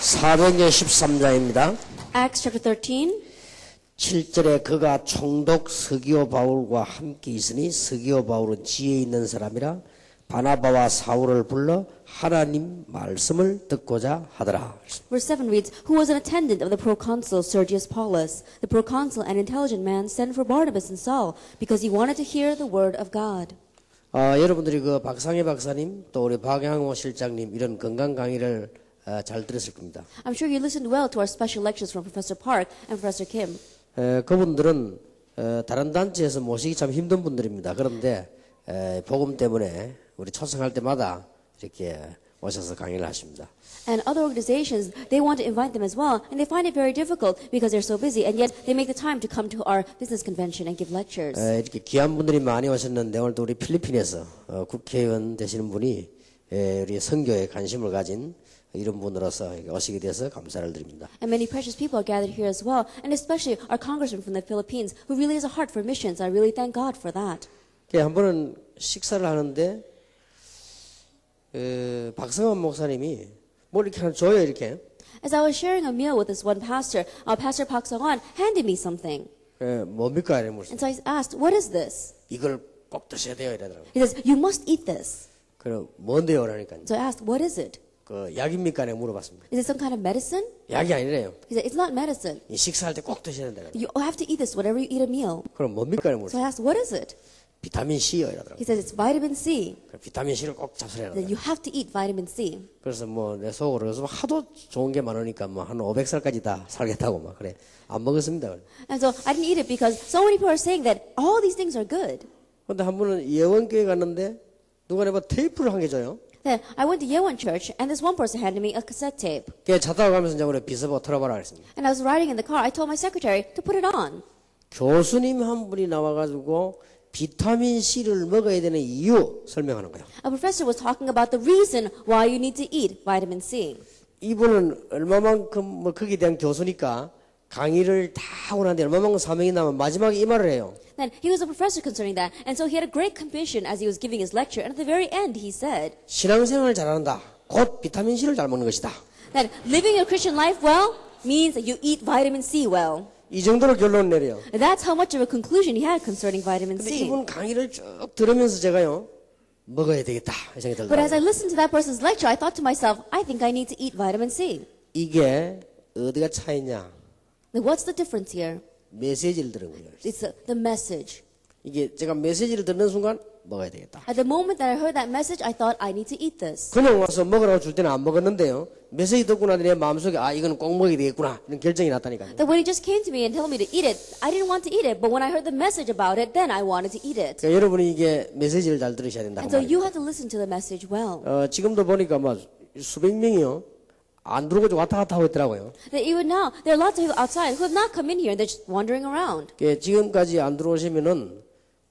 사도행전 13장입니다. Acts chapter 13. 7절에 그가 총독 서기오 바울과 함께 있으니 서기오 바울은 지혜 있는 사람이라 바나바와 사울을 불러 하나님 말씀을 듣고자 하더라. Verse 7 reads, Who was an attendant of the proconsul Sergius Paulus. The proconsul, an intelligent man, sent for Barnabas and Saul because he wanted to hear the word of God. 여러분들이 그 박상희 박사님 또 우리 박양호 실장님 이런 건강 강의를 잘 들었을 겁니다. I'm sure you listened well to our special lectures from Professor Park and Professor Kim. 그분들은 다른 단체에서 모시기 참 힘든 분들입니다. 그런데 복음 때문에 우리 초청할 때마다 이렇게 오셔서 강의를 하십니다. And other organizations, they want to invite them as well, and they find it very difficult because they're so busy, and yet they make the time to come to our business convention and give lectures. 이렇게 귀한 분들이 많이 오셨는데 오늘 또 우리 필리핀에서 국회의원 되시는 분이 우리 선교에 관심을 가진 이런 분으로서 오시게 돼서 감사를 드립니다. And many precious people are gathered here as well, and especially our congressman from the Philippines, who really has a heart for missions. I really thank God for that. 한 번은 식사를 하는데 박성환 목사님이 뭘 이렇게 하나 줘요 이렇게. As I was sharing a meal with this one pastor, Pastor Park Song-on handed me something. 뭡니까? 이래 물었어요. And so I asked, what is this? 이걸 꼭 드셔야 돼요 이러더라고요. He says, you must eat this. 그럼 뭔데요? 그러니까요. So I asked, what is it? 그 약입니까? 내가 물어봤습니다. Is it some kind of medicine? 약이 아니래요. He said, it's not medicine. 이 식사할 때 꼭 드셔야 된다. You have to eat this whenever you eat a meal. 그럼 뭡니까? So 물었어요. I asked, what is it? 비타민 C요 이러더라고요. He says, it's vitamin C. 비타민 C를 꼭 잡수래요. Then you have to eat vitamin C. 그래서 뭐 내 속으로 요즘 하도 좋은 게 많으니까 뭐 한 500살까지 다 살겠다고 막 그래. 안 먹었습니다. And so I didn't eat it because so many people are saying that all these things are good. 근데 한 번은 예원교회 갔는데 누가 내가 테이프를 한 개 줘요. Then I went to Yewon Church, and this one person handed me a cassette tape. 걔 차 타고 가면서 이제 우리 비서보고 틀어봐라 그랬습니다. And I was riding in the car. I told my secretary to put it on. 교수님 한 분이 나와가지고 비타민 C를 먹어야 되는 이유 설명하는 거예요. A professor was talking about the reason why you need to eat vitamin C. 이분은 얼마만큼 뭐 거기에 대한 교수니까 강의를 다 하고 나는데 얼마만큼 사명이 나면 마지막에 이 말을 해요. Then he was a professor concerning that, and so he had a great commission as he was giving his lecture. And at the very end, he said, 신앙생활을 잘한다. 곧 비타민 C를 잘 먹는 것이다. that living your Christian life well means that you eat vitamin C well. 이 정도로 결론을 내려요. And that's how much of a conclusion he had concerning vitamin 근데 C. 이분 강의를 쭉 들으면서 제가요 먹어야 되겠다 이 생각이 But as I 들더라고요. listened to that person's lecture, I thought to myself, I think I need to eat vitamin C. 이게 어디가 차이냐? Now, what's the difference here? 메시지를 들은 거예요. It's the message. 이게 제가 메시지를 듣는 순간 먹어야 되겠다. At the moment that I heard that message, I thought I need to eat this. 그냥 와서 먹으라고 줄 때는 안 먹었는데요. 메시지 듣고 나더니 내 마음속에 이거는 꼭 먹어야 되겠구나 이런 결정이 났다니까요. That when he just came to me and told me to eat it, I didn't want to eat it. But when I heard the message about it, then I wanted to eat it. 그러니까 여러분이 이게 메시지를 잘 들으셔야 된다고 And so you 말이에요. have to listen to the message well. 지금도 보니까 막 수백 명이요. 안 들어오고 왔다 갔다 하고 있더라고요. That even now, there are lots of people outside who have not come in here and they're just wandering around. 지금까지 안 들어오시면은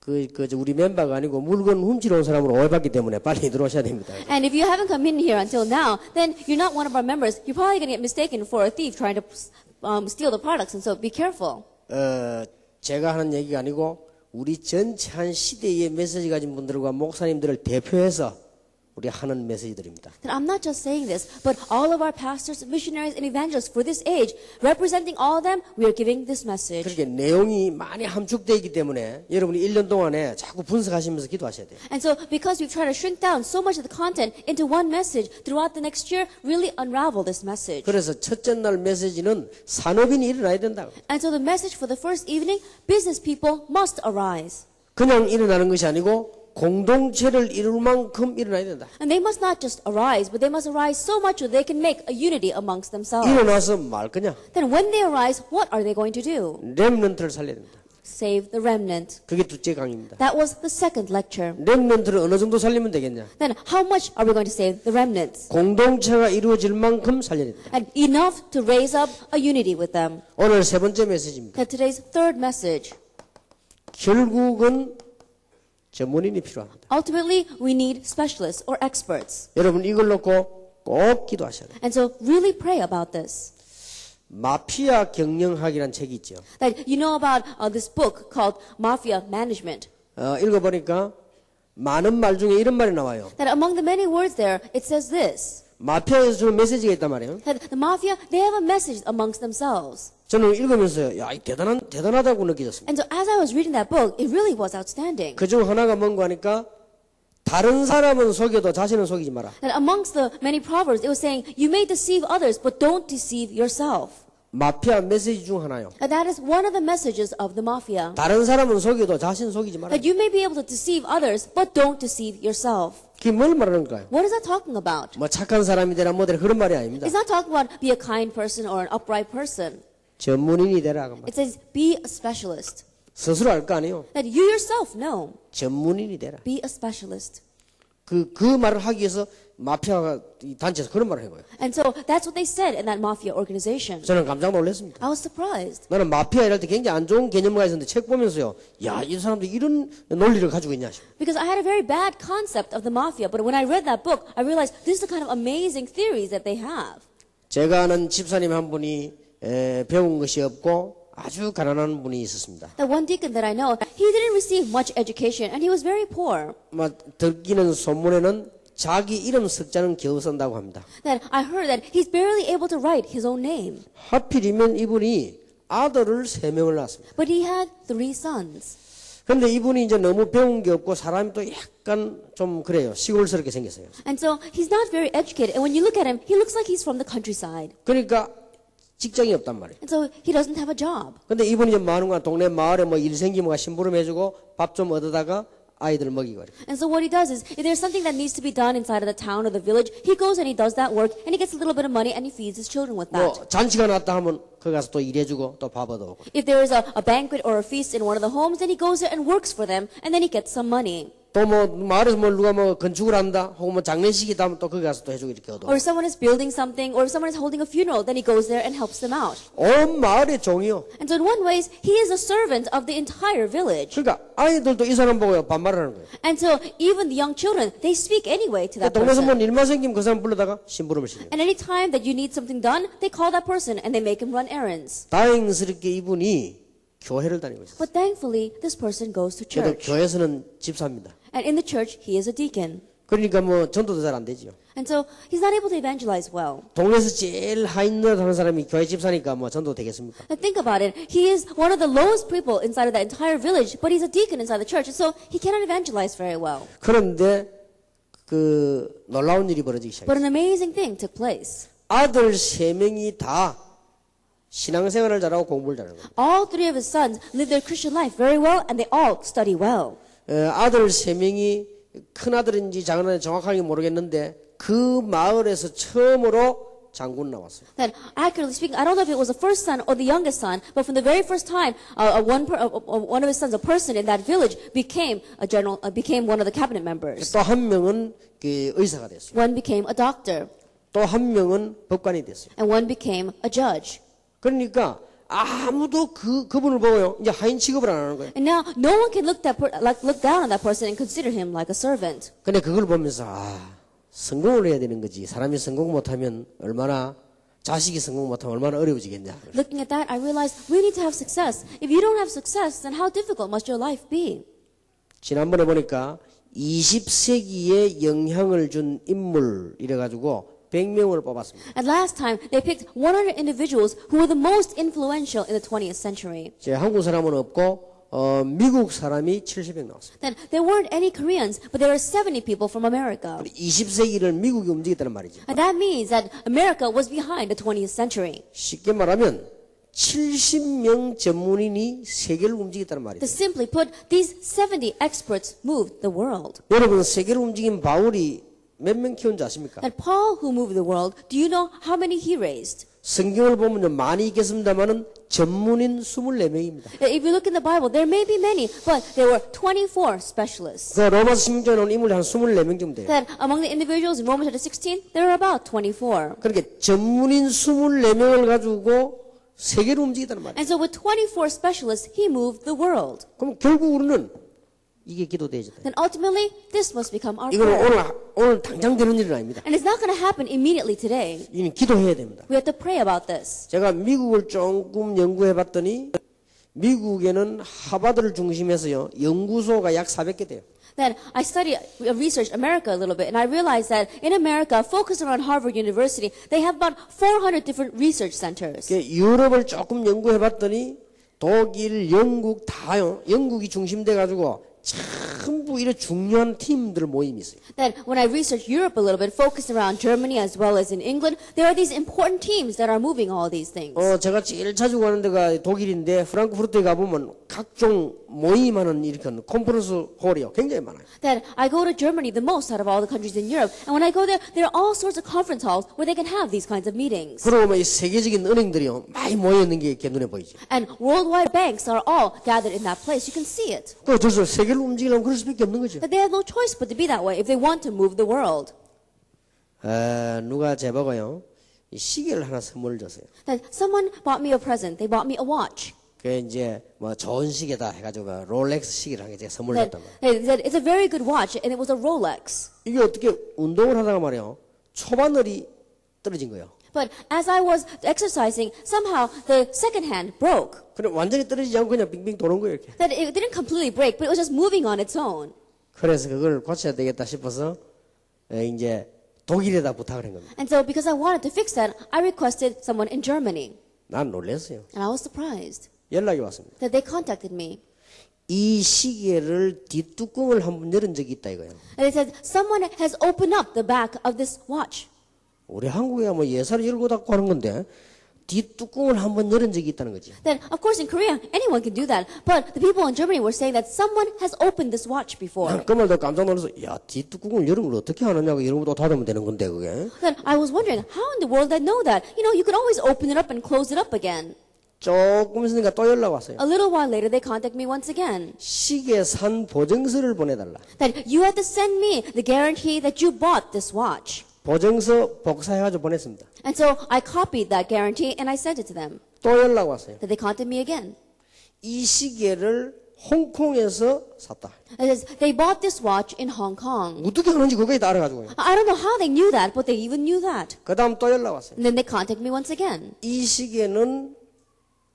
우리 멤버가 아니고 물건 훔치러 온 사람으로 오해받기 때문에 빨리 들어오셔야 됩니다. And if you haven't come in here until now, then you're not one of our members. You're probably going to get mistaken for a thief trying to steal the products. And so be careful. 제가 하는 얘기가 아니고 우리 전체 한 시대의 메시지 가진 분들과 목사님들을 대표해서 우리 하는 메시지들입니다. That I'm not just saying this, but all of our pastors, missionaries, and evangelists for this age, representing all of them, we are giving this message. 그렇게 내용이 많이 함축되어 있기 때문에 여러분이 1년 동안에 자꾸 분석하시면서 기도하셔야 돼요. And so, because we've tried to shrink down so much of the content into one message, throughout the next year, really unravel this message. 그래서 첫째 날 메시지는 산업인이 일어나야 된다고. And so the message for the first evening, business people must arise. 그냥 일어나는 것이 아니고 공동체를 이룰 만큼 일어나야 된다. And they must not just arise, but they must arise so much that they can make a unity amongst themselves. 일어나서 뭐 할 거냐? Then when they arise, what are they going to do? 렘넌트를 살려야 된다. Save the remnant. 그게 둘째 강의입니다. That was the second lecture. 렘넌트를 어느 정도 살리면 되겠냐? Then how much are we going to save the remnants? 공동체가 이루어질 만큼 살려야 된다. And enough to raise up a unity with them. 오늘 세 번째 메시지입니다. That today's third message. 결국은 전문인이 필요합니다. Ultimately, we need specialists or experts. 여러분 이걸 놓고 꼭 기도하셔야 돼요. And so really pray about this. 마피아 경영학이라는 책이 있죠. That you know about this book called Mafia Management. 읽어보니까 많은 말 중에 이런 말이 나와요. That among the many words there, it says this. 마피아에서 주는 메시지가 있단 말이에요. That the mafia, they have a message amongst themselves. 저는 읽으면서 야, 대단하다고 느껴졌습니다. And so as I was reading that book, it really was outstanding. 그중 하나가 뭔가 하니까 다른 사람은 속여도 자신은 속이지 마라. That amongst the many proverbs, it was saying, you may deceive others, but don't deceive yourself. 마피아 메시지 중 하나요. And that is one of the messages of the mafia. 다른 사람은 속여도 자신 속이지 마라. That you may be able to deceive others, but don't deceive yourself. 그게 뭘 말하는 거예요? What is that talking about? 뭐 착한 사람이 되라 뭐 되라 그런 말이 아닙니다. It's not talking about be a kind person or an upright person. 전문인이 되라 그 말. It says be a specialist. 스스로 알 거 아니에요. That you yourself know. 전문인이 되라. Be a specialist. 그 말을 하기 위해서 마피아가 이 단체에서 그런 말을 한 거예요. And so that's what they said in that mafia organization. 저는 깜짝 놀랐습니다. I was surprised. 나는 마피아 이럴 때 굉장히 안 좋은 개념을 가지고 있었는데 책 보면서요. 야, 이 사람도 이런 논리를 가지고 있냐 싶어요. Because I had a very bad concept of the mafia, but when I read that book, I realized this is the kind of amazing theories that they have. 제가 아는 집사님 한 분이 배운 것이 없고 아주 가난한 분이 있었습니다. The one deacon that I know, he didn't receive much education and he was very poor. 듣기는 소문에는 자기 이름 석자는 겨우 쓴다고 합니다. That I heard that he's barely able to write his own name. 하필이면 이분이 아들을 3명을 낳았습니다. But he had 3 sons. 그런데 이분이 이제 너무 배운 게 없고 사람이 또 약간 좀 그래요. 시골스럽게 생겼어요. And so he's not very educated. And when you look at him, he looks like he's from the countryside. 그러니까 직장이 없단 말이에요. And so he doesn't have a job. 근데 이분이 이제 뭐 하는 거야? 동네 마을에 뭐 일 생기면 심부름 해주고 밥 좀 얻어다가 아이들 먹이고. And so what he does is, if there's something that needs to be done inside of the town or the village, he goes and he does that work, and he gets a little bit of money, and he feeds his children with that. 뭐 잔치가 났다 하면 거기 가서 또 일해주고 또 밥 얻어오고. If there is a banquet or a feast in one of the homes, then he goes there and works for them, and then he gets some money. 또 뭐 마을에서 뭐 누가 뭐 건축을 한다, 혹은 뭐 장례식이다 하면 또 거기 가서 또 해주고 이렇게 얻어. Or if someone is building something, or if someone is holding a funeral, then he goes there and helps them out. 온 마을의 종이요. And so in one way, he is a servant of the entire village. 그러니까 아이들도 이 사람 보고 반말을 하는 거예요. And so even the young children, they speak anyway to that 동네에서 뭐 person. 일만 생기면 그 사람 불러다가 심부름을 시켜요. And any time that you need something done, they call that person and they make him run errands. 다행스럽게 이분이 교회를 다니고 있어요. But thankfully, this person goes to 그래도 church. 교회에서는 집사입니다. And in the church, he is a deacon. 그러니까 뭐 전도도 잘 안 되지요. And so he's not able to evangelize well. 동네에서 제일 하인노릇 하는 사람이 교회 집사니까 뭐 전도 되겠습니까? And think about it. He is one of the lowest people inside of that entire village, but he's a deacon inside the church. And so he cannot evangelize very well. 그런데 그 놀라운 일이 벌어지기 But 시작했어요. an amazing thing took place. 아들 3명이 다 신앙생활을 잘하고 공부를 잘하는 거예요. All 3 of his sons live their Christian life very well, and they all study well. 아들 3명이 큰 아들인지 작은 아들인지 정확하게 모르겠는데 그 마을에서 처음으로 장군 나왔어요. That accurately speaking, I don't know if it was the first son or the youngest son, but from the very first time, one of his sons, a person in that village, became a general, became one of the cabinet members. 또 한 명은 그 의사가 됐어요. One became a doctor, 또 한 명은 법관이 됐어요. and one became a judge. 그러니까 아무도 그분을 보고요 이제 하인 취급을 안 하는 거예요. And now no one can look down on that person and consider him like a servant. 근데 그걸 보면서 성공을 해야 되는 거지. 사람이 성공 못하면 얼마나 자식이 성공 못하면 얼마나 어려워지겠냐. Looking at that, I realized we need to have success. If you don't have success, then how difficult must your life be? 지난번에 보니까 20세기에 영향을 준 인물 이래가지고 100명을 뽑았습니다. And last time, they picked 100 individuals who were the most influential in the 20th century. 제 한국 사람은 없고 미국 사람이 70명 나왔어요. Then there weren't any Koreans, but there were 70 people from America. 20세기를 미국이 움직였다는 말이죠. And that means that America was behind the 20th century. 쉽게 말하면 70명 전문인이 세계를 움직였다는 말이죠. To simply put, these 70 experts moved the world. 여러분 세계를 움직인 바울이 몇 명 키운지 아십니까? And Paul, who moved the world, do you know how many he raised? 성경을 보면 많이 있겠습니다만은 전문인 24명입니다. If you look in the Bible, there may be many, but there were 24 specialists. 그 로마서 16장에 나온 인물이 한 24명 정도 돼요. That among the individuals in Romans chapter 16, there were about 24. 그러니까 전문인 24명을 가지고 세계를 움직이다는 말이에요. And so with 24 specialists, he moved the world. 그럼 결국 우리는 이게 기도되어졌다. Then ultimately, this must become our 이거는 prayer. 오늘 당장 되는 일은 아닙니다. And it's not going to happen immediately today. 이는 기도해야 됩니다. We have to pray about this. 제가 미국을 조금 연구해 봤더니 미국에는 하버드를 중심해서요 연구소가 약 400개 돼요. Then I researched America a little bit, and I realized that in America, focused around Harvard University, they have about 400 different research centers. 유럽을 조금 연구해봤더니 독일, 영국 다요. 영국이 중심돼 가지고 전부 이런 중요한 팀들 모임이 있어요. Then when I researched Europe a little bit, focused around Germany as well as in England, there are these important teams that are moving all these things. 제가 제일 자주 가는 데가 독일인데 프랑크푸르트에 가보면 각종 모임하는 이렇게 컨퍼런스 홀이요. 굉장히 많아요. Then I go to Germany the most out of all the countries in Europe, and when I go there, there are all sorts of conference halls where they can have these kinds of meetings. 그러고 이 세계적인 은행들이요. 많이 모여있는 게 이렇게 눈에 보이죠. And worldwide banks are all gathered in that place. You can see it. 그래서 세계를 움직이려면 그럴 수밖에 없는 거죠. But they have no choice but to be that way if they want to move the world. 누가 제보고요. 이 시계를 하나 선물 줬어요. Then someone bought me a present. They bought me a watch. 그 이제 뭐 좋은 시계다 해가지고 롤렉스 시계를 한 개 제가 선물 Then 줬단 말이에요. they said it's a very good watch, and it was a Rolex. 이게 어떻게 운동을 하다가 말이에요. 초바늘이 떨어진 거예요. But as I was exercising, somehow the second hand broke. 그럼 완전히 떨어지지 않고 그냥 빙빙 도는 거예요. 이렇게. That it didn't completely break, but it was just moving on its own. 그래서 그걸 고쳐야 되겠다 싶어서 이제 독일에다 부탁을 한 겁니다. And so because I wanted to fix that, I requested someone in Germany. 난 놀랐어요. And I was surprised 연락이 왔습니다. that they contacted me. 이 시계를 뒷뚜껑을 한번 열은 적이 있다 이거예요. And they said, someone has opened up the back of this watch. 우리 한국에 뭐 예사를 열고 닫고 하는 건데 뒷뚜껑을 한번 열은 적이 있다는 거지. Then, of course, in Korea, anyone can do that. But the people in Germany were saying that someone has opened this watch before. 그 말 듣고 깜짝 놀라서 야 뒷뚜껑을 열은 걸 어떻게 하느냐고 이런 것도 닫으면 되는 건데 그게. Then I was wondering, how in the world did I know that? You know, you could always open it up and close it up again. 조금 있으니까 또 연락 왔어요. A little while later, they contacted me once again. 시계 산 보증서를 보내달라. That you had to send me the guarantee that you bought this watch. 보증서 복사해가지고 보냈습니다. And so I copied that guarantee and I sent it to them. 또 연락 왔어요. That they contacted me again. 이 시계를 홍콩에서 샀다. And it says, they bought this watch in Hong Kong. 어떻게 하는지 그거에 다 알아가지고요. I don't know how they knew that, but they even knew that. 그 다음 또 연락 왔어요. And then they contacted me once again. 이 시계는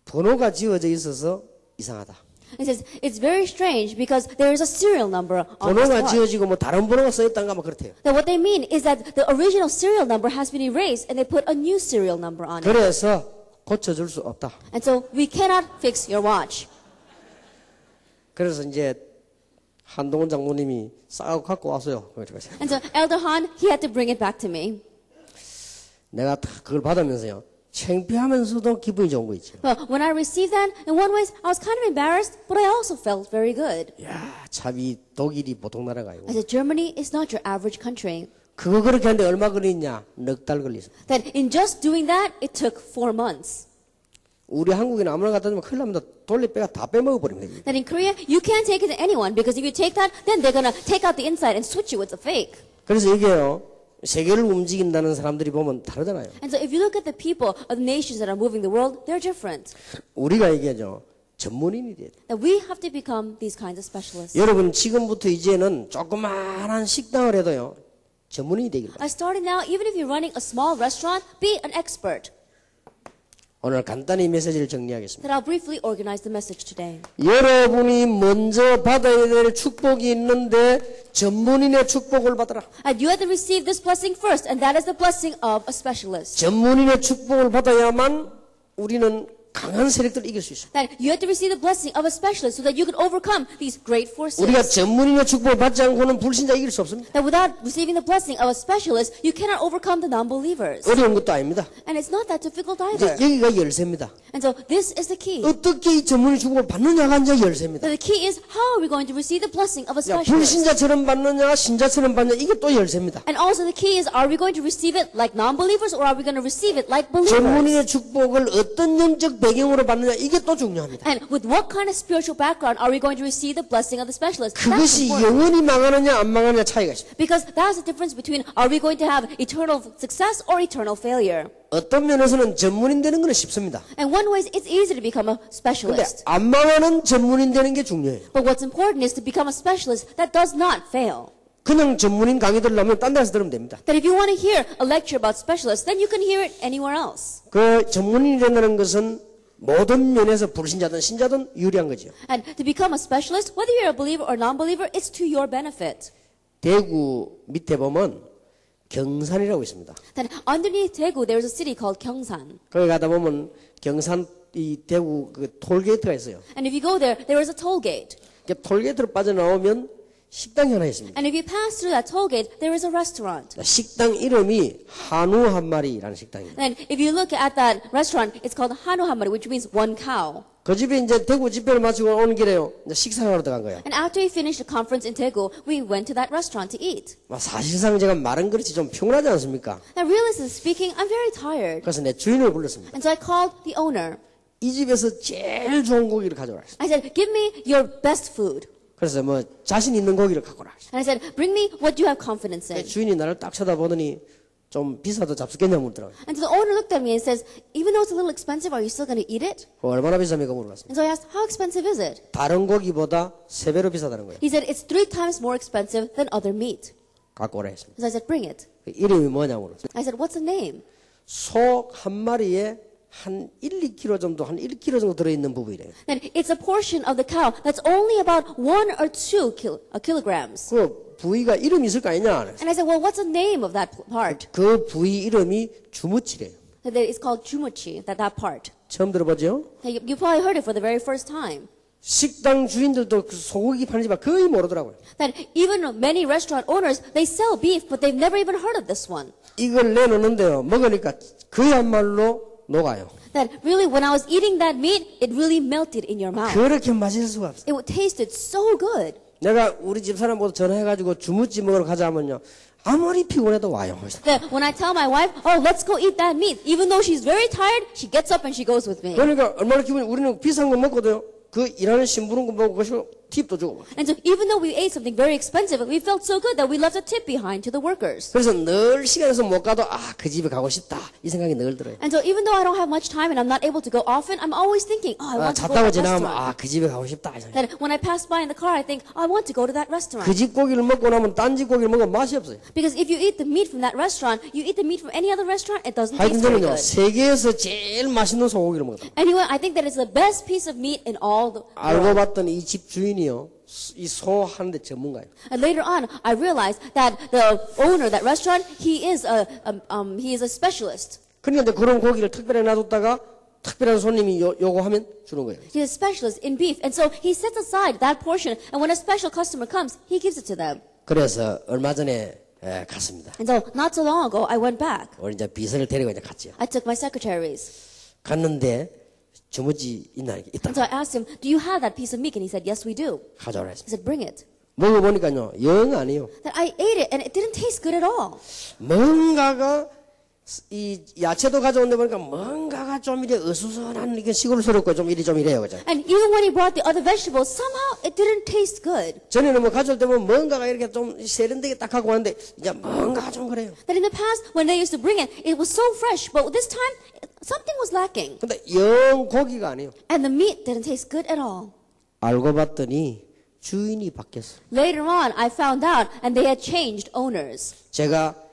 번호가 지어져 있어서 이상하다. It says, it's very strange because there is a serial number on this 번호가 watch. 지어지고 뭐 다른 번호가 써있단가 뭐 그렇대요. That what they mean is that the original serial number has been erased and they put a new serial number on it. 그래서 고쳐줄 수 없다. And so we cannot fix your watch. 그래서 이제 한동훈 장모님이 싸고 갖고 왔어요. And so Elder Han, he had to bring it back to me. 내가 그걸 받으면서요. 창피하면서도 기분이 좋은 거 있죠. Well, when I received that, in one way, I was kind of embarrassed, but I also felt very good. 야, 참 이 독일이 보통 나라가 아니고. I said, Germany is not your average country. 그거 그렇게 하는데 얼마 걸리냐? 넉 달 걸렸어. That in just doing that, it took 4 months. 우리 한국에는 아무나 갖다 주면 큰일 납니다. 돌리빼가 다 빼먹어 버립니다. That in Korea, you can't take it to anyone because if you take that, then they're gonna take out the inside and switch you with a fake. 그래서 이게요. 세계를 움직인다는 사람들이 보면 다르잖아요. And so if you look at the people of the nations that are moving the world, they're different. 우리가 얘기하죠. 전문인이 돼야 돼. That we have to become these kinds of specialists. 여러분 지금부터 이제는 조그마한 식당을 해도요. 전문인이 되길 바랍니다. I started now, even if you're running a small restaurant, be an expert. 오늘 간단히 메시지를 정리하겠습니다. That I'll briefly organize the message today. 여러분이 먼저 받아야 될 축복이 있는데 전문인의 축복을 받아라. And you have to receive this blessing first, and that is the blessing of a specialist. 전문인의 축복을 받아야만 우리는 강한 세력들을 이길 수 있어요. That you have to receive the blessing of a specialist so that you can overcome these great forces. 우리가 전문인의 축복을 받지 않고는 불신자 이길 수 없습니다. That without receiving the blessing of a specialist, you cannot overcome the non-believers. 어려운 것도 아닙니다. And it's not that difficult 이제 either. 여기가 열쇠입니다. And so this is the key. 어떻게 이 전문인 축복을 받느냐가 이제 열쇠입니다. The key is how are we going to receive the blessing of a 야, specialist? 불신자처럼 받느냐 신자처럼 받느냐 이게 또 열쇠입니다. And also the key is, are we going to receive it like non-believers or are we going to receive it like believers? 전문인의 축복을 어떤 영적 배경으로 받느냐 이게 또 중요합니다. And with what kind of spiritual background are we going to receive the blessing of the specialist? That's 그것이 important. 영원히 망하느냐 안 망하느냐 차이가 있습니다. Because that's the difference between are we going to have eternal success or eternal failure? 어떤 면에서는 전문인 되는 건 쉽습니다. And one way is it's easy to become a 근데 specialist. 안 망하는 전문인 되는 게 중요해요. But what's important is to become a specialist that does not fail. 그냥 전문인 강의 들으려면 딴 데서 들으면 됩니다. That if you want to hear a lecture about specialists, then you can hear it anywhere else. 그 전문인이 된다는 것은 모든 면에서 불신자든 신자든 유리한 거죠. And to become a specialist, whether you're a believer or non-believer, it's to your benefit. 대구 밑에 보면 경산이라고 있습니다. Then underneath Daegu, there's a city called Gyeongsan. 거기 가다 보면 경산 이 대구 그 톨게이트가 있어요. And if you go there, there is a toll gate. 톨게이트를 빠져나오면 식당이 하나 있습니다. And if you pass through that toll gate, there is a restaurant. 식당 이름이 한우 한 마리라는 식당입니다. And if you look at that restaurant, it's called Hanu Hamari, which means one cow. 그 집에 이제 대구 집회를 마치고 오는 길에요. 이제 식사를 하러 들어간 거예요. And after we finished the conference in Daegu, we went to that restaurant to eat. 사실상 제가 말은 그렇지 좀 피곤하지 않습니까? Now, realistically speaking, I'm very tired. 그래서 내 주인을 불렀습니다. And so I called the owner. 이 집에서 제일 좋은 고기를 가져오라. I said, give me your best food. 그래서 뭐 자신 있는 고기를 갖고 오라. And I said, bring me what you have confidence in. 주인이 나를 딱 쳐다보더니 좀 비싸도 잡수겠냐고 물더라고요. And so the owner looked at me and says, even though it's a little expensive, are you still going to eat it? 얼마나 비쌉니까 물어봤습니다. And so I asked, how expensive is it? 다른 고기보다 3배로 비싸다는 거예요. He said, it's 3 times more expensive than other meat. 갖고 오라 했습니다. So I said, bring it. 이름이 뭐냐고 물었어요. I said, what's the name? 소 한 마리에 한 1, 2kg 정도, 한 1kg 정도 들어있는 부분이래요. Then it's a portion of the cow that's only about 1 or 2 kilograms. 그 부위가 이름이 있을 거 아니냐? And I said, well, what's the name of that part? 그 부위 이름이 주무치래요. That it's called jumuchi, that part. 처음 들어보죠? You probably heard it for the very first time. 식당 주인들도 그 소고기 파는 집은 거의 모르더라고요. That even many restaurant owners, they sell beef, but they've never even heard of this one. 이걸 내놓는데요. 먹으니까 그야말로 녹아요. That really, when I was eating that meat, it really melted in your mouth. 그렇게 맛있을 수가 없어요. It tasted so good. 내가 우리 집 사람보다 전화해가지고 주무치 먹으러 가자 하면요. 아무리 피곤해도 와요. That when I tell my wife, oh, let's go eat that meat, even though she's very tired, she gets up and she goes with me. 그러니까 얼마나 기분이 우리는 비싼 거 먹거든요. 그 일하는 심부름 거 먹고 그것을 팁도 주고. And so even though we ate something very expensive, we felt so good that we left a tip behind to the workers. 그래서 늘 시간에서 못 가도 그 집에 가고 싶다 이 생각이 늘 들어요. And so even though I don't have much time and I'm not able to go often, I'm always thinking, oh, I want to 차 go to 타고 that 지나가면 restaurant. 그 집에 가고 싶다 이 생각. That when I pass by in the car, I think, oh, I want to go to that restaurant. 그 집 고기를 먹고 나면 딴 집 고기를 먹으면 맛이 없어요. Because if you eat the meat from that restaurant, you eat the meat from any other restaurant, it doesn't 하여튼 taste very 저는요 good. 세계에서 제일 맛있는 소고기를 먹었다. Anyway, I think that it's the best piece of meat in all the 알고 world. 봤더니 이 집 주인이요 이 소 하는데 전문가예요. And later on, I realized that the owner of that restaurant, he is a specialist. 그러니까 이제 그런 고기를 특별히 놔뒀다가 특별한 손님이 요구하면 주는 거예요. He's a specialist in beef, and so he sets aside that portion. And when a special customer comes, he gives it to them. 그래서 얼마 전에 갔습니다. And so not so long ago, I went back. 우리 이제 비서를 데리고 이제 갔죠. I took my secretaries. 갔는데 주무지 있나 있다. And so I asked him, "Do you have that piece of meat?" And he said, "Yes, we do." 가져오라 He 했습니다. said, "Bring it." 먹어보니까요 영 아니에요. That I ate it, and it didn't taste good at all. 뭔가가 이 야채도 가져온데 보니까 뭔가가 좀 이래 어수선한 이게 시골스럽고 좀 이래 좀 이래요, 그죠? And even when he brought the other vegetables, somehow it didn't taste good. 전에는 뭐 가져올 때 보면 뭔가가 이렇게 좀 세련되게 딱 갖고 왔는데 이제 뭔가가 좀 그래요. That in the past, when they used to bring it, it was so fresh, but this time, something was lacking. 근데 영 고기가 아니에요. And the meat didn't taste good at all. 알고 봤더니 주인이 바뀌었어요. Later on, I found out, and they had changed owners. 제가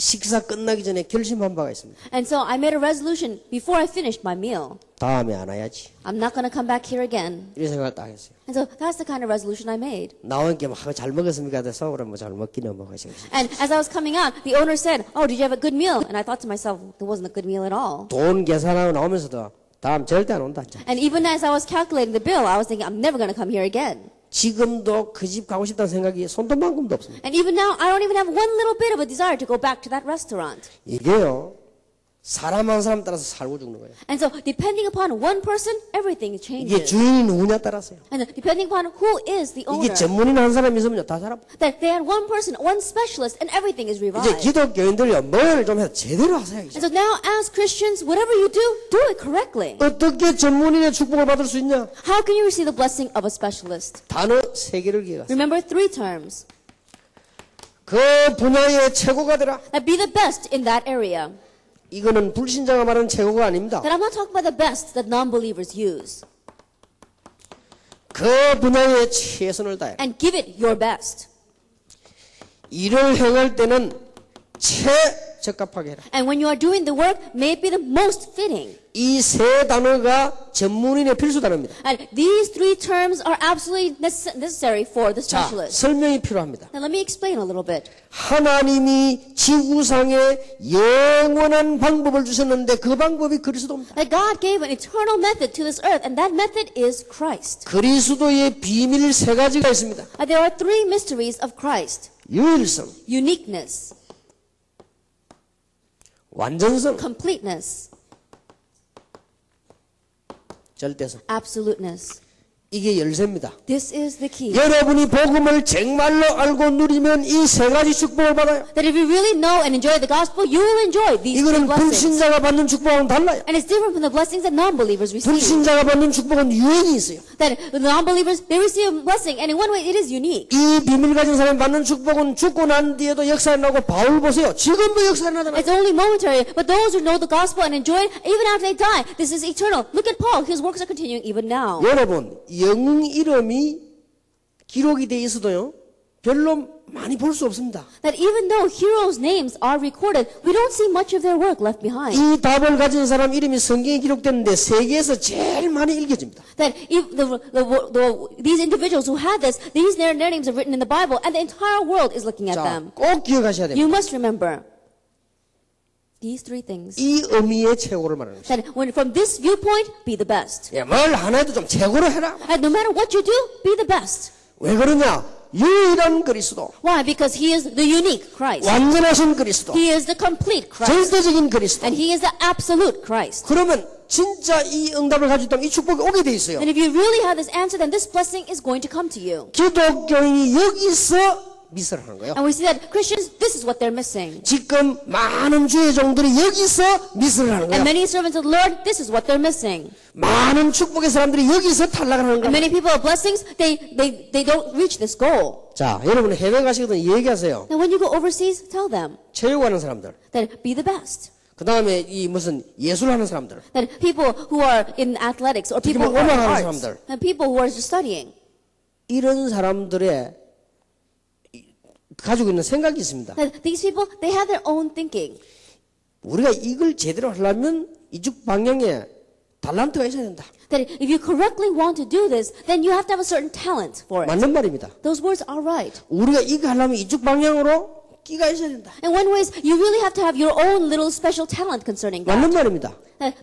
식사 끝나기 전에 결심한 바가 있습니다. And so I made a resolution before I finished my meal. 다음에 안 와야지. I'm not going to come back here again. 이런 생각을 딱 했어요. And so that's the kind of resolution I made. 나온 게 잘 먹었습니까? 그래서 그럼 잘 먹기는 먹으시고. And as I was coming out, the owner said, "Oh, did you have a good meal?" And I thought to myself, there wasn't a good meal at all. 돈 계산하고 나오면서도 다음 절대 안 온다. And even as I was calculating the bill, I was thinking, I'm never going to come here again. 지금도 그 집 가고 싶다는 생각이 손톱만큼도 없습니다. And even now, I don't even have one little bit of a desire to go back to that restaurant. 이게요. 사람 한 사람 따라서 살고 죽는 거예요. And so, depending upon one person, everything 이게 changes. 주인이 누구냐 따라서요. And depending upon who is the owner. 이게 전문인 한 사람 있으면 다 살아. That they had one person, one specialist, and everything is 이제 revived. 기독교인들요. 뭘 좀 해서 제대로 하세요. 이제. And so now, as Christians, whatever you do it correctly. 어떻게 전문인의 축복을 받을 수 있냐? How can you receive the blessing of a specialist? 단어 3개를 기억하세요. Remember 3 terms. 그 분야의 최고가 되라. That be the best in that area. 이거는 불신자가 말하는 최고가 아닙니다. That I'm not talking about the best that non-believers use. 그 분야에 최선을 다해. And give it your best. 일을 행할 때는 최적합하게 해라. And when you are doing the work, may it be the most fitting. 이 세 단어가 전문인의 필수 단어입니다. And these three terms are absolutely necessary for the 자, specialist. 설명이 필요합니다. Now let me explain a little bit. 하나님이 지구상에 영원한 방법을 주셨는데 그 방법이 그리스도입니다. That God gave an eternal method to this earth, and that method is Christ. 그리스도의 비밀 세 가지가 있습니다. There are three mysteries of Christ. 유일성, Uniqueness, 완전성, completeness, 절대성. absoluteness. 이게 열쇠입니다. This is the key. 여러분이 복음을 정말로 알고 누리면 이 세 가지 축복을 받아요. That if you really know and enjoy the gospel, you will enjoy these three 이거는 blessings. 불신자가 받는 축복하고는 달라요. And it's different from the blessings that non-believers receive. 불신자가 받는 축복은 유행이 있어요. That the non-believers, they receive a blessing, and in one way it is unique. 이 비밀 가진 사람이 받는 축복은 죽고 난 뒤에도 역사에 나고 바울 보세요. 지금도 역사에 나잖아요. It's only momentary, but those who know the gospel and enjoy it, even after they die, this is eternal. Look at Paul, his works are continuing even now. 여러분, 영웅 이름이 기록이 돼 있어도요, 별로 많이 볼 수 없습니다. That even though heroes' names are recorded, we don't see much of their work left behind. 이 답을 가진 사람 이름이 성경에 기록됐는데 세계에서 제일 많이 읽혀집니다. That if these individuals who had this, their names are written in the Bible, and the entire world is looking at 자, them. 꼭 기억하셔야 됩니다. You must remember these three things. 이 의미의 최고를 말하는 것입니다. That when from this viewpoint, be the best. 예, 뭘 하나 해도 좀 최고로 해라. And no matter what you do, be the best. 왜 그러냐? 유일한 그리스도, Why? Because he is the unique Christ. 완전하신 그리스도, He is the complete Christ. 절대적인 그리스도. And he is the absolute Christ. 그러면 진짜 이 응답을 가지고 있다면 이 축복이 오게 돼 있어요. And if you really have this answer, then this blessing is going to come to you. 기독교인이 여기서 미스를 하는 거예요. And we see that Christians, this is what they're missing. 지금 많은 주의 종들이 여기서 미스를 하는 And 거예요. many servants of the Lord, this is what they're missing. 많은 축복의 사람들이 여기서 탈락을 하는 And 거예요. many people of blessings, they don't reach this goal. 자, 여러분 해외 가시거든 얘기하세요. Now when you go overseas, tell them 체육하는 사람들, that be the best. 그 다음에 이 무슨 예술하는 사람들, That people who are in athletics or people who are in 음악하는 arts, 사람들. and people who are just studying. 이런 사람들의 가지고 있는 생각이 있습니다. That these people, they have their own thinking. 우리가 이걸 제대로 하려면 이쪽 방향에 달란트가 있어야 된다. That if you correctly want to do this, then you have to have a certain talent for it. 맞는 말입니다. Those words are right. 우리가 이거 하려면 이쪽 방향으로 끼가 있어야 된다. In one way, you really have to have your own little special talent concerning that. 맞는 말입니다.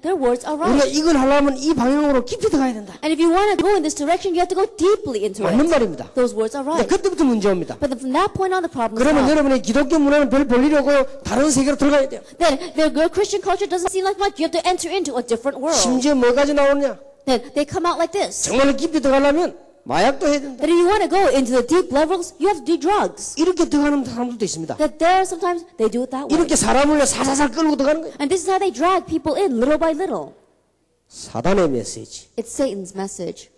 Their words are 우리가 right. 이걸 하려면 이 방향으로 깊이 들어가야 된다. And if you want to go in this direction, you have to go deeply into 맞는 it. 말입니다. Those words are right. 그때부터 문제 옵니다. But then from that point on, the problem is 그러면 not. 여러분의 기독교 문화는 별 볼일이고 다른 세계로 들어가야 돼요. Then their Christian culture doesn't seem like much. You have to enter into a different world. 심지어 뭐까지 나오느냐? Then they come out like this. 정말 깊이 들어가려면 마약도 해야 된다. That if you want to go into the deep levels, you have to do drugs. 이렇게 들어가는 사람들도 있습니다. That there sometimes they do it that way. 이렇게 사람을 살살살 끌고 들어가는 거예요. And this is how they drag people in little by little. 사단의 메시지. It's Satan's message.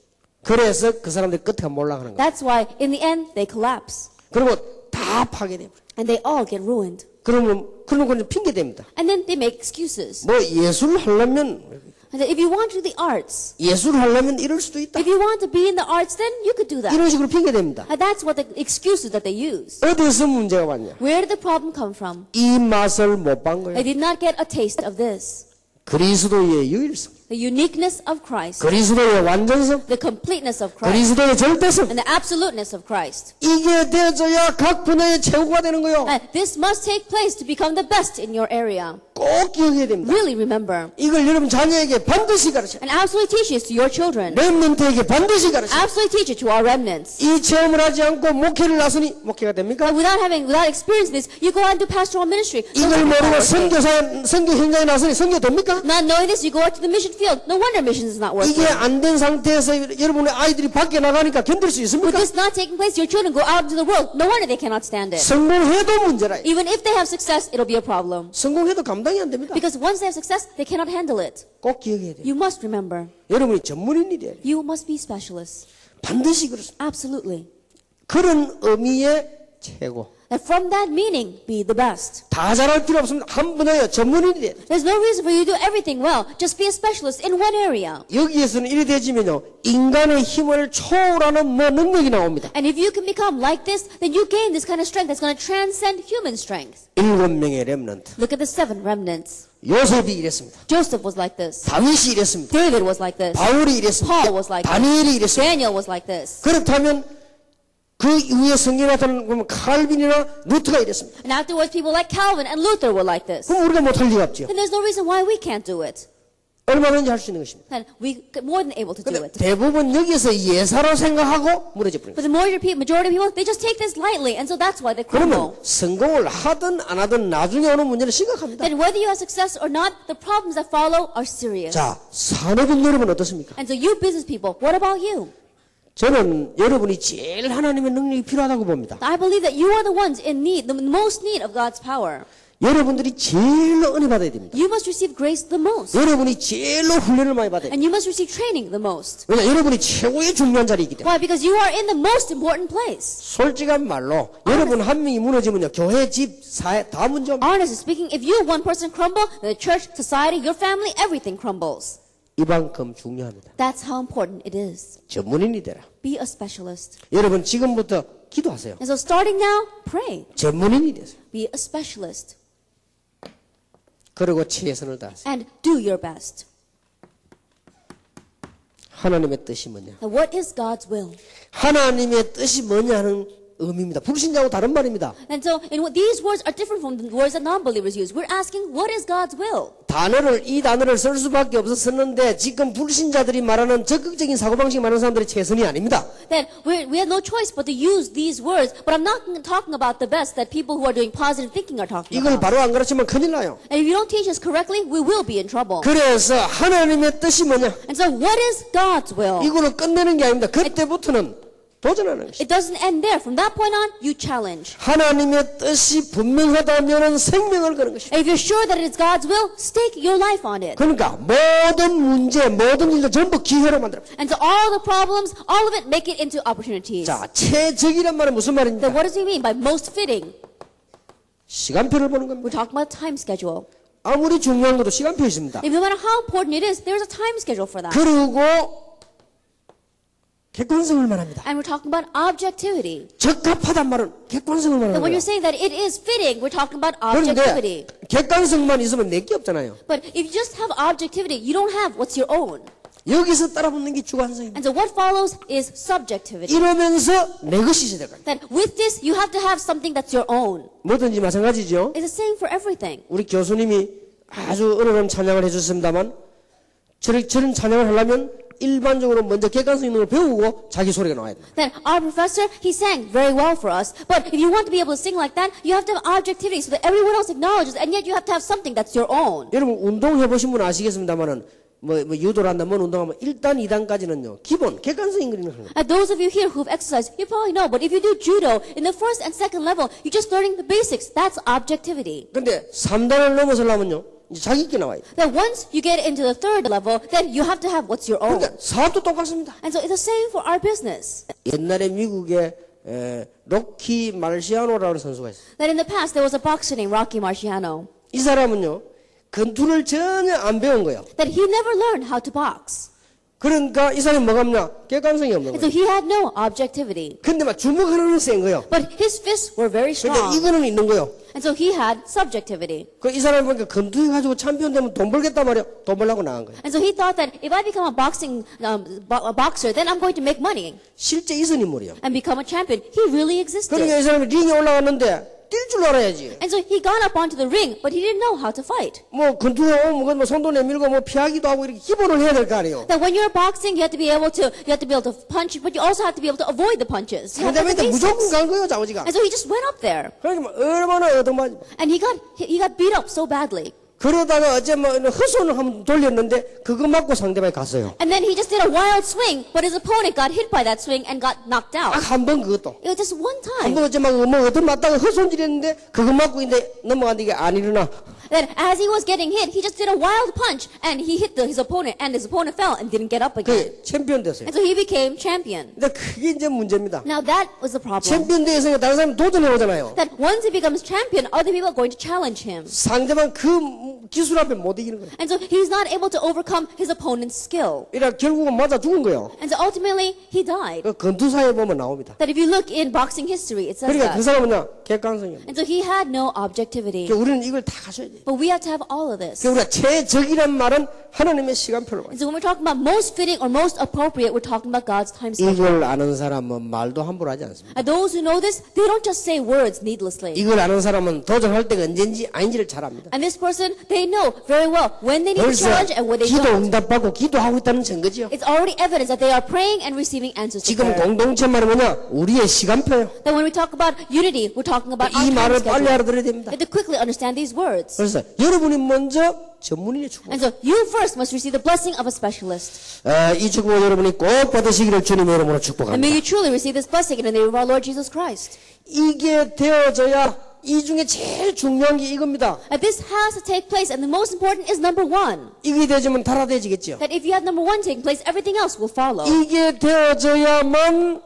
그래서 그 사람들이 끝에 몰락하는 거예요. That's why in the end they collapse. 그리고 다 파괴돼버려요. And they all get ruined. 그러면 그건 핑계 됩니다. And then they make excuses. 뭐 예술 하려면 And if you want to do the arts, 예술 하려면 이럴 수도 있다. if you want to be in the arts, then you could do that. 이런 식으로 핑계 됩니다. And that's what the excuses that they use. 어디서 문제가 왔냐? Where did the problem come from? 이 맛을 못 본 거예요. They did not get a taste of this. 그리스도의 유일성, The uniqueness of Christ, 그리스도의 완전성, the completeness of Christ, 그리스도의 절대성. and the absoluteness of Christ. 이게 되어야 각 분야의 최고가 되는 거예요. And this must take place to become the best in your area. 꼭 기억해야 됩니다. Really remember. 이걸 여러분 자녀에게 반드시 가르쳐요. And absolutely teach this to your children. 렘넌트에게 반드시 가르쳐요. Absolutely teach it to our remnants. 이 체험을 하지 않고 목회를 나서니 목회가 됩니까? But without experiencing this, you go out and do pastoral ministry. 이걸 모르고 선교 현장에 나서니 선교 됩니까? Not knowing this, you go out to the mission field. No wonder missions is not working. 이게 안 된 상태에서 여러분의 아이들이 밖에 나가니까 견딜 수 With 있습니까? this not taking place, your children go out into the world. No wonder they cannot stand it. 성공해도 문제라. Even if they have success, it'll be a problem. 성공해도 감당이 안 됩니다. Because once they have success, they cannot handle it. 꼭 기억해야 돼요. You must remember. 여러분이 전문인이 돼야 돼요. You must be specialists. 반드시 그렇습니다. Absolutely. 그런 의미의 최고. And from that meaning, be the best. 다 잘할 필요 없습니다. 한 분야에 전문인이 돼야 돼요. There's no reason for you to do everything well. Just be a specialist in one area. 여기에서는 이래 되지면요, 인간의 힘을 초월하는 능력이 나옵니다. And if you can become like this, then you gain this kind of strength that's going to transcend human strength. 7명의 렘넌트. Look at the 7 remnants. 요셉이 이랬습니다. Joseph was like this. 다윗이 이랬습니다. David was like this. 바울이 이랬습니다. Paul was like this. 다니엘이 이랬습니다. Daniel was like this. 그렇다면 그 이후에 성경에 나타나는 칼빈이나 루트가 이랬습니다. And afterwards, people like Calvin and Luther were like this. 그럼 우리가 못할 리가 없죠. Then there's no reason why we can't do it. 얼마든지 할 수 있는 것입니다. And we more than able to do 근데 it. 대부분 여기서 예사로 생각하고 무너져 버린 But 거예요. the majority of people, they just take this lightly, and so that's why they 그러면 crumble. 성공을 하든 안 하든 나중에 오는 문제는 심각합니다. Then whether you have success or not, the problems that follow are serious. 자, 산업인 여러분 어떻습니까? And so you business people, what about you? 저는 여러분이 제일 하나님의 능력이 필요하다고 봅니다. I believe that you are the ones in need, the most need of God's power. 여러분들이 제일로 은혜 받아야 됩니다. You must receive grace the most. 여러분이 제일로 훈련을 많이 받아야 됩니다. And you must receive training the most. 왜냐, 여러분이 최고의 중요한 자리이기 때문에. Why? Because you are in the most important place. 솔직한 말로 여러분 한 명이 무너지면요, 교회, 집, 사회 다 문제 없습니다. Honestly speaking, if you one person crumble, then the church, society, your family, everything crumbles. 이만큼 중요합니다. That's how important it is. 전문인이 되라. Be a specialist. 여러분 지금부터 기도하세요. And so starting now, pray. 전문인이 되세요. Be a specialist. 그리고 최선을 다하세요. And do your best. 하나님의 뜻이 뭐냐? Now, what is God's will? 하나님의 뜻이 뭐냐는 의미입니다. 불신자하고 다른 말입니다. And so these words are different from the words that non-believers use. We're asking, what is God's will? 이 단어를 쓸 수밖에 없었는데 지금 불신자들이 말하는 적극적인 사고방식 말하는 사람들이 최선이 아닙니다. That we have no choice but to use these words. But I'm not talking about the best that people who are doing positive thinking are talking 이걸 about. 바로 안 가르치면 큰일 나요. And if you don't teach us correctly, we will be in trouble. 그래서 하나님의 뜻이 뭐냐? And so what is God's will? 이걸로 끝내는 게 아닙니다. 그때부터는 도전하는 것입니다. It doesn't end there. From that point on, you challenge. 하나님의 뜻이 분명하다면 생명을 거는 것입니다. And if you're sure that it's God's will, stake your life on it. 그러니까 모든 문제, 모든 일들 전부 기회로 만들어요. And so all the problems, all of it, make it into opportunities. 자, 최적이란 말은 무슨 Then 말입니까? what does he mean by most fitting? 시간표를 보는 겁니다. We're talking about time schedule. 아무리 중요한 것도 시간표 있습니다. If no matter how important it is, there is a time schedule for that. 그리고 객관성을 말합니다. And we're talking about objectivity. 적합하단 말은 객관성을 말하는 And when 거예요. you're saying that it is fitting, we're talking about 그런데 objectivity. 객관성만 있으면 내게 없잖아요. But if you just have objectivity, you don't have what's your own. 여기서 따라붙는 게 주관성입니다. And so what follows is subjectivity. 이러면서 내 것이 있어야 될 거예요. That with this, you have to have something that's your own. 뭐든지 마찬가지죠. It's the same for everything. 우리 교수님이 아주 어려운 찬양을 해주셨습니다만 저런 찬양을 하려면 일반적으로 먼저 객관성 있는 걸 배우고 자기 소리가 나와야 돼요. That our professor, he sang very well for us. But if you want to be able to sing like that, you have to have objectivity so that everyone else acknowledges, and yet you have to have something that's your own. 여러분 운동해보신 분 아시겠습니다만은 뭐 유도를 한다, 뭔 운동하면 1단, 2단까지는요 기본 객관성 있는 걸 하는 거예요. And those of you here who've exercised, you probably know. But if you do judo, in the first and second level, you're just learning the basics. That's objectivity. 근데 3단을 넘어서려면요 이제 자기 있게 나와야 돼요. That once you get into the third level, then you have to have what's your own. 그러니까 사업도 똑같습니다. And so it's the same for our business. 옛날에 미국에 로키 말시아노라는 선수가 있어요. That in the past, there was a boxer named Rocky Marciano. 이 사람은요 권투를 전혀 안 배운 거예요. That he never learned how to box. 그러니까 이 사람이 뭐가 없냐? 객관성이 없는 And so 거예요. he had no objectivity. 근데 막 주먹 하나는 센 거예요. But his fists were very 근데 strong. 이거는 있는 거예요. And so he had subjectivity. 그 이 사람이 보니까 권투해가지고 챔피언 되면 돈 벌겠단 말이야. 돈 벌려고 나간 거예요. And so he thought that if I become a boxer, then I'm going to make money 실제 있은 인물이에요. and become a champion. He really existed. 그러니까 이 사람이 링에 올라갔는데 뛸 줄 알아야지. And so he got up onto the ring, but he didn't know how to fight. 뭐 권투에 오면 뭐 손도 내밀고 뭐 피하기도 하고 이렇게 기본을 해야 될 거 아니에요. That when you're boxing, you have to be able to punch, but you also have to be able to avoid the punches. You have to have the 상대방한테 무조건 basics. 간 거예요, 자오지가. And so he just went up there, 그러니까 얼마나 얻어맞. and he got beat up so badly. 그러다가 어제 뭐 허손을 한번 돌렸는데 그거 맞고 상대방이 갔어요. And then he just did a wild swing, but his opponent got hit by that swing and got knocked out. 딱 한 번 그것도. It was just one 한 time. 번 어제 막뭐 얻어 맞다가 허손질했는데 그거 맞고 있는데 넘어갔는데 이게 안 일어나. That as he was getting hit, he just did a wild punch, and he hit his opponent, and his opponent fell and didn't get up again. 그 챔피언 됐어요. And so he became champion. 근데 그게 이제 문제입니다. Now that was the problem. 챔피언 대회에서 다른 사람이 도전해 오잖아요. That once he becomes champion, other people are going to challenge him. 상대방 그 기술 앞에 못 이기는 거예요. And so he's not able to overcome his opponent's skill. 이라 결국은 맞아 죽은 거예요. And so ultimately, he died. 그 건투사에 보면 나옵니다. That if you look in boxing history, it says 그러니까 그 that. 사람은요 객관성이 없는. And so he had no objectivity. 그러니까 우리는 이걸 다 가져야 돼요. But we have to have all of this. 그러니까 우리가 최적이란 말은 하나님의 시간표를 말해요. And so when we're talking about most fitting or most appropriate, we're talking about God's time schedule. 이걸 아는 사람은 말도 함부로 하지 않습니다. And those who know this, they don't just say words needlessly. 이걸 아는 사람은 도전할 때가 언제인지 아닌지를 잘 압니다. And this person, they know very well when they need to 벌써 challenge and when they 기도 don't. 응답받고 기도하고 있다는 증거지요. It's already evidence that they are praying and receiving answers to 지금 prayer. 공동체 말은 뭐냐? 우리의 시간표예요. That when we talk about unity, we're talking about our 이 time 말을 빨리 schedule. 알아들어야 됩니다. You have to quickly understand these words. 그래서 여러분이 먼저 전문인의 축복. And so you first must receive the blessing of a specialist. 이 축복을 여러분이 꼭 받으시기를 주님의 이름으로 And may 축복합니다. you truly receive this blessing in the name of our Lord Jesus Christ. 이게 되어져야 이 중에 제일 중요한 게 이겁니다. And this has to take place, and the most important is number one. 이게 되어지면 달아대지겠죠. That if you have number one taking place, everything else will follow. 이게 되어져야만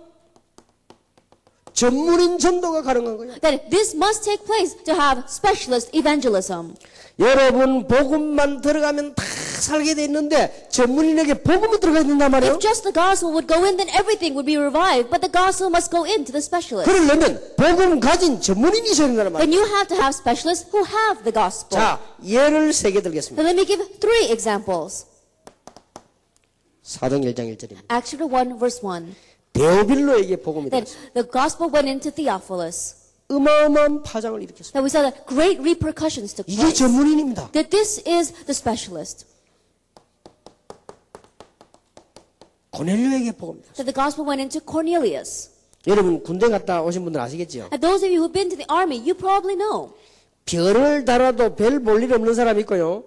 전문인 전도가 가능한 거예요. That this must take place to have specialist evangelism. 여러분 복음만 들어가면 다 살게 돼 있는데 전문인에게 복음이 들어가야 된단 말이에요. If just the gospel would go in, then everything would be revived. But the gospel must go into the specialist. 그러려면 복음 가진 전문인이 있어야 된다는 말이에요. Then you have to have specialists who have the gospel. 자, 예를 3개 들겠습니다. Then let me give 3 examples. 사도행 1장 1절입니다. Acts chapter 1, verse 1. 데오빌로에게 복음이 That 들었습니다. the gospel went into Theophilus. 어마어마한 파장을 일으켰습니다. That we saw that great repercussions took 이게 place. 전문인입니다. That this is the specialist. 고넬료에게 복음이 들었습니다. That the gospel went into Cornelius. 여러분 군대 갔다 오신 분들 아시겠지요? And those of you who've been to the army, you probably know. 별을 달아도 별 볼 일 없는 사람이 있고요.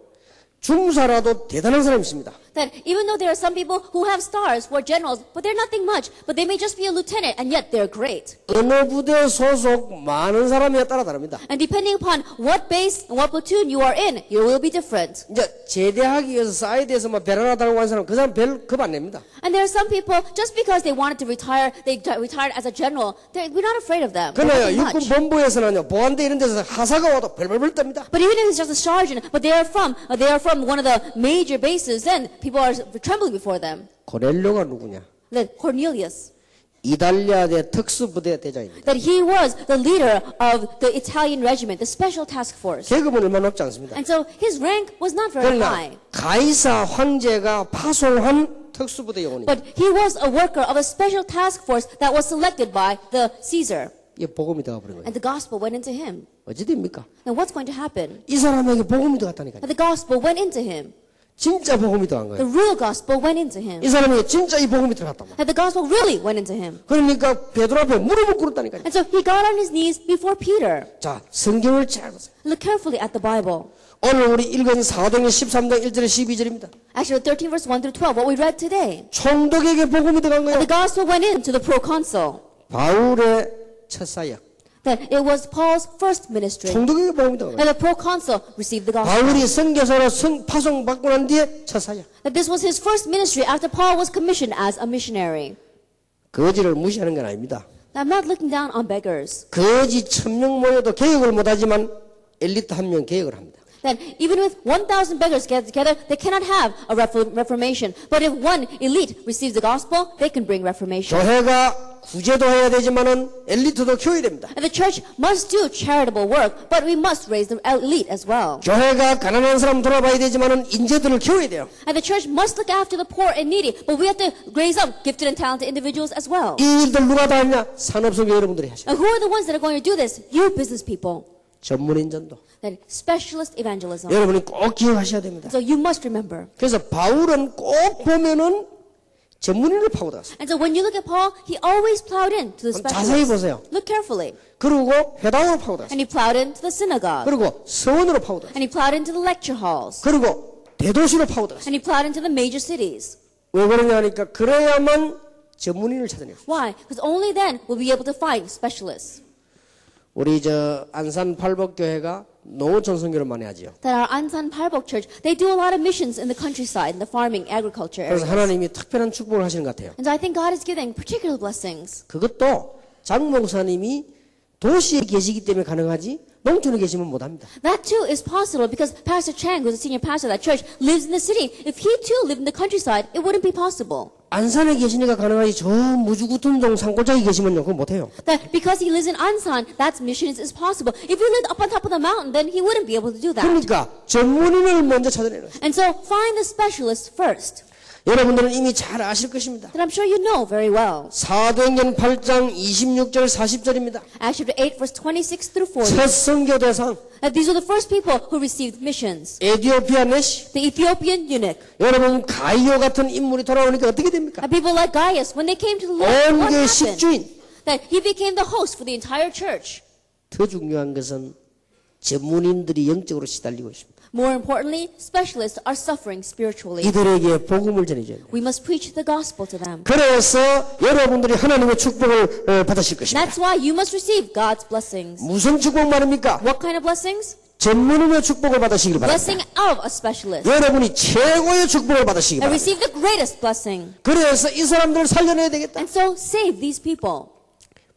중사라도 대단한 사람이 있습니다. That even though there are some people who have stars, who are generals, but they're nothing much, but they may just be a lieutenant, and yet they're great. 어느 부대 소속 많은 사람에 따라 다릅니다. And depending upon what base and what platoon you are in, you will be different. 이제 제대하기 위해서 사이드에서 막 별 하나 달고 간 사람 그 사람 별 급 안 냅니다. And there are some people, just because they wanted to retire, they retired as a general, we're not afraid of them. They're 그러나 nothing 육군 much. 본부에서는요 보안대 이런 데서 하사가 와도 별별별 뜹니다. But even if it's just a sergeant, but they are from one of the major bases, then people are trembling before them. 고넬료가 누구냐? Then Cornelius, 이탈리아대 특수부대 대장입니다. that he was the leader of the Italian regiment, the special task force. 계급은 얼마 높지 않습니다. And so his rank was not very 그러나 high. 가이사 황제가 파송한 특수부대 요원입니다. But he was a worker of a special task force that was selected by the Caesar. 이게 복음이 되어버린 거예요. And the gospel went into him. 어찌 됩니까? Now what's going to happen? 이 사람에게 복음이 들어갔다니까요. And the gospel went into him. 진짜 복음이 들어간 The 거예요. real gospel went into him. 이 사람에게 진짜 이 복음이 들어갔단 말이에요. And the gospel really went into him. 그러니까 베드로 앞에 무릎을 꿇었다니까요. And so he got on his knees before Peter. 자, 성경을 잘 보세요. Look carefully at the Bible. 오늘 우리 읽은 사도행전 13장 1절에 12절입니다. Actually, 13 verse 1 through 12, what we read today. 총독에게 복음이 들어간 And 거예요. the gospel went into the proconsul. 바울의 첫 사역. That it was Paul's first ministry. 총독에게 복음이 들어간 거예요. And the proconsul received the gospel. 바울이 선교사로 파송받고 난 뒤에 첫 사역. That this was his first ministry after Paul was commissioned as a missionary. 거지를 무시하는 건 아닙니다. Now, I'm not looking down on beggars. 거지 1000명 모여도 개혁을 못하지만 엘리트 한 명 개혁을 합니다. That even with 1,000 beggars gathered together, they cannot have a reformation. But if one elite receives the gospel, they can bring reformation. 교회가 구제도 해야 되지만은 엘리트도 키워야 됩니다. And the church must do charitable work, but we must raise the elite as well. 교회가 가난한 사람 돌아봐야 되지만은 인재들을 키워야 돼요. And the church must look after the poor and needy, but we have to raise up gifted and talented individuals as well. 이 일들 누가 다 했냐? 산업성교 여러분들이 하셔요. And who are the ones that are going to do this? You business people. 전문인 전도. That specialist evangelism. 여러분이 꼭 기억하셔야 됩니다. So you must remember. 그래서 바울은 꼭 보면은 전문인을 파고들었어요. And so when you look at Paul, he always plowed into the 자세히 specialists. 보세요. Look carefully. 그리고 회당으로 파고들었어요. And he plowed into the synagogue. 그리고 서원으로 파고들었어요. And he plowed into the lecture halls. 그리고 대도시로 파고들었어요. And he plowed into the major cities. 왜 그러냐 하니까 그래야만 전문인을 찾아내요. Why? Because only then we'll be able to find specialists. 우리 저 안산 팔복교회가 농어촌 선교를 많이 하지요. That our Ansan Parbok Church, they do a lot of missions in the countryside, in the farming, agriculture 그래서 areas. 하나님이 특별한 축복을 하시는 것 같아요. And so I think God is giving particular blessings. 그것도 장 목사님이 도시에 계시기 때문에 가능하지 농촌에 계시면 못합니다. That too is possible because Pastor Chang, who's a senior pastor of that church, lives in the city. If he too lived in the countryside, it wouldn't be possible. 안산에 계시니까 가능하지 저 무주구tun동 산골짜기 계시면요 그거 못해요. That because he lives in Ansan, that mission is possible. If he lived up on top of the mountain, then he wouldn't be able to do that. 그러니까 전문인을 먼저 찾아내는 거예요. And so find the specialist first. 여러분들은 이미 잘 아실 것입니다. That I'm sure you know very well. 사도행전 8장 26절 40절입니다. Acts chapter 8, verse 26 through 40. 첫 선교 대상 That these were the first people who received missions. 에티오피아 내시 The Ethiopian eunuch. 여러분 가이오 같은 인물이 돌아오니까 어떻게 됩니까? And people like Gaius, when they came to the Lord, what 온게 happened? 식주인. That he became the host for the entire church. 더 중요한 것은 전문인들이 영적으로 시달리고 있습니다. More importantly, specialists are suffering spiritually. 이들에게 복음을 전해줘야 돼요. We must preach the gospel to them. 그래서 여러분들이 하나님의 축복을 받으실 것입니다. That's why you must receive God's blessings. 무슨 축복 말입니까? What kind of blessings? 전문인의 축복을 받으시길 바랍니다. Blessing of a specialist. 여러분이 최고의 축복을 받으시길 And 바랍니다. receive the greatest blessing. 그래서 이 사람들을 살려내야 되겠다. And so save these people.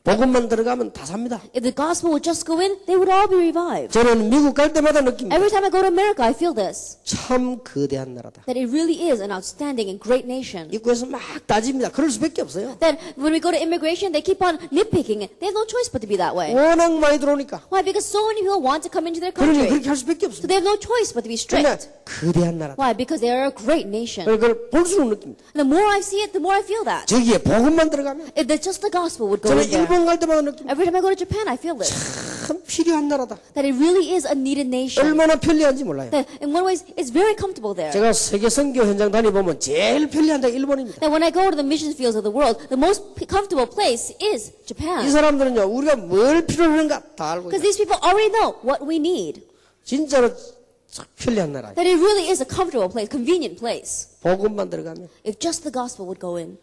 복음만 들어가면 다 삽니다. If the gospel would just go in, they would all be revived. 저는 미국 갈 때마다 느낍니다. Every time I go to America, I feel this. 참 거대한 나라다. That it really is an outstanding and great nation. 입구에서 막 따집니다. 그럴 수밖에 없어요. That when we go to immigration, they keep on nitpicking it. They have no choice but to be that way. 워낙 많이 들어오니까. Why? Because so many people want to come into their 그러니 country. 그렇게 할 수밖에 So 없습니다. they have no choice but to be 그러나 strict. 거대한 나라다. Why? Because they are a great nation. 그걸 볼수록 느낍니다. And the more I see it, the more I feel that. 저기에 복음만 들어가면 If just the gospel would go 저는 in there. 일본 갈 때마다 느낍니다. Every time I go to Japan, I feel this. 참 필요한 나라다. That it really is a needed nation. 얼마나 편리한지 몰라요. That in one way, it's very comfortable there. 제가 세계 선교 현장 다니보면 제일 편리한 데가 일본입니다. That when I go to the mission fields of the world, the most comfortable place is 이 Japan. 사람들은요 우리가 뭘 필요로 하는가 다 알고 Because 있어요. these people already know what we need. 진짜로 참 편리한 나라예요. That it really is a comfortable place, convenient place. 복음만 들어가면 If just the gospel would go in.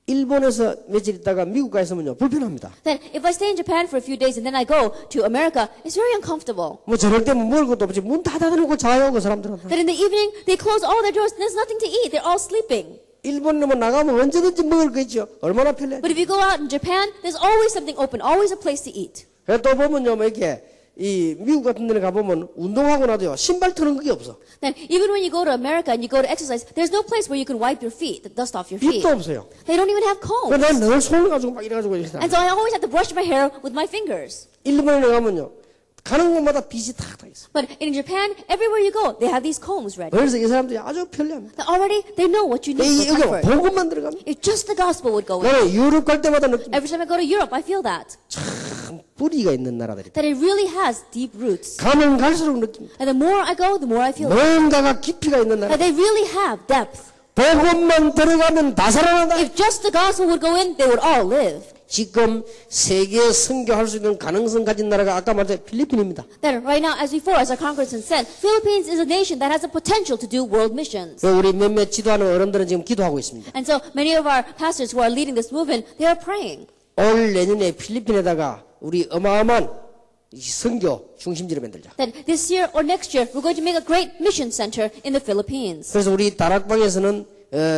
일본에서 며칠 있다가 미국 가 있으면요 불편합니다. Then if I stay in Japan for a few days and then I go to America, it's very uncomfortable. 뭐 저럴 때면 먹을 것도 없지 문 다 닫아놓고 자요 그 사람들은. That in the evening, they close all their doors, there's nothing to eat, they're all sleeping. 일본에 뭐 나가면 언제든지 먹을 거 있죠. 얼마나 편리해. But if you go out in Japan, there's always something open, always a place to eat. 그래 또 보면요 뭐 이렇게 이 미국 같은 데를 가보면 운동하고 나도요 신발 트는 그게 없어. Then even when you go to America and you go to exercise, there's no place where you can wipe your feet, the dust off your feet. 빗도 없어요. They don't even have combs. 그래서 늘 손을 가지고 막 이래가지고 이렇게 And so I always have to brush my hair with my fingers. 일본에 가면요 가는 곳마다 빗이 탁탁 있어. But in Japan, everywhere you go, they have these combs ready. 그래서 이 사람들이 아주 편리합니다. That already, they know what you need 이 for 이거 comfort. 복음만 들어가면 If just the gospel would go in. 나는 유럽 갈 때마다 느낍니다. Every time I go to Europe, I feel that. 참 뿌리가 있는 나라들이. That it really has deep roots. 가면 갈수록 느낍니다. And the more I go, the more I feel it. 뭔가가 깊이가 있는 나라. That they really have depth. 복음만 들어가면 다 살아난다. If just the gospel would go in, they would all live. 지금 세계 선교할 수 있는 가능성 가진 나라가 아까 말했던 필리핀입니다. That right now, as before, as our congressman said, Philippines is a nation that has the potential to do world missions. 우리 몇몇 지도하는 어른들은 지금 기도하고 있습니다. And so many of our pastors who are leading this movement, they are praying. 올 내년에 필리핀에다가 우리 어마어마한 이 선교 중심지를 만들자. That this year or next year, we're going to make a great mission center in the Philippines. 그래서 우리 다락방에서는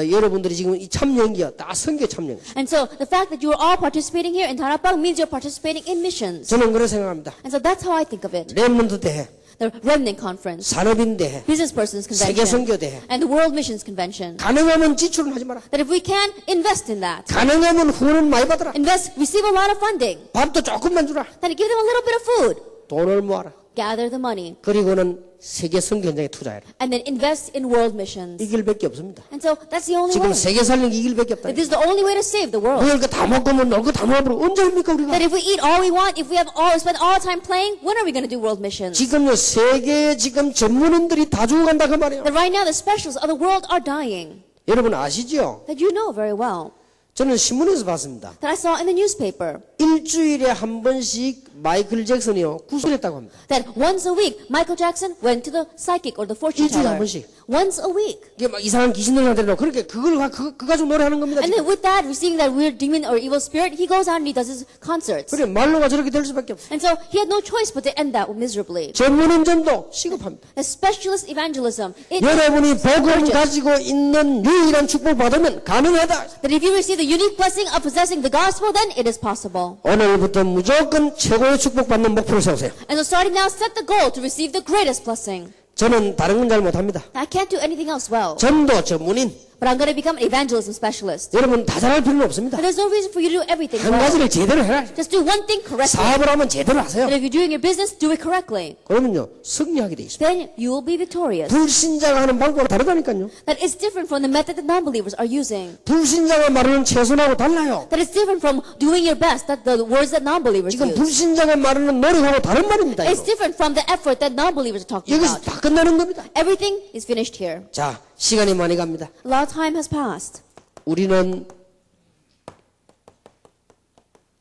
여러분들이 지금 이 참여인기야 다 선교 참여. And so the fact that you are all participating here in Tarapang means you're participating in missions. 저는 그렇게 생각합니다. And so that's how I think of it. 렘넌트 대회, The Remnant Conference, 산업인 대회, Business Persons 세계 Convention, 선교 대회. and the World Missions Convention. 가능하면 지출은 하지 마라. That if we can, invest in that. 가능하면 후원은 많이 받아라. Invest, receive a lot of funding. 밥도 조금만 주라. Then give them a little bit of food. 돈을 모아라. Gather the money. 그리고는 세계 선교 현장에 투자해라. And then invest in world missions. 이 길밖에 없습니다. And so that's the only 지금 way. 세계 살리기 이 길밖에 없다. This is the only way to save the world. 먹을 거 다 먹고 뭐 놀 거 다 먹어버리고 언제 합니까 우리가? That if we eat all we want, if we have all spend all our time playing, when are we going to do world missions? 지금요 세계에 지금 전문인들이 다 죽어간다 그 말이에요. That right now the specialists of the world are dying. 여러분 아시죠? That you know very well. 저는 신문에서 봤습니다. That I saw in the newspaper. 일주일에 한 번씩 마이클 잭슨이요 구술했다고 합니다. That once a week, Michael Jackson went to the psychic or the fortune 일주일에 한 teller. 번씩. Once a week. 이게 막 이상한 귀신들 데리고 그렇게 그걸 그 가지고 노래하는 겁니다. And 지금. then with that, receiving that weird demon or evil spirit, he goes out and he does his concerts. 그래 말로가 저렇게 될 수밖에 없어. And so he had no choice but to end that miserably. 전문인 전도 시급합니다. The specialist evangelism. It 여러분이 복음 urgent. 가지고 있는 유일한 축복 받으면 가능하다. That if you receive the the unique blessing of possessing the gospel, then it is possible. 오늘부터 무조건 최고의 축복받는 목표를 세우세요. And so starting now, set the goal to receive the greatest blessing. 저는 다른 건 잘 못합니다. I can't do anything else well, 전도 전문인. but I'm going to become an evangelism specialist. 여러분 다 잘할 필요는 없습니다. And there's no reason for you to do everything 한 well. 가지를 제대로 해라. Just do one thing correctly. 사업을 하면 제대로 하세요. And if you're doing your business, do it correctly. 그러면요 승리하게 돼 있습니다. Then you will be victorious. 불신자가 하는 방법은 다르다니까요. That is different from the method that non-believers are using. 불신자가 말하는 최선하고 달라요. That is different from doing your best, that the words that non-believers 지금 use. 불신자가 말하는 노력하고 다른 말입니다. It's 이거. different from the effort that non-believers are talking 여기서 about. 다 끝나는 겁니다. Everything is finished here. 자 시간이 많이 갑니다. A lot of time has passed. 우리는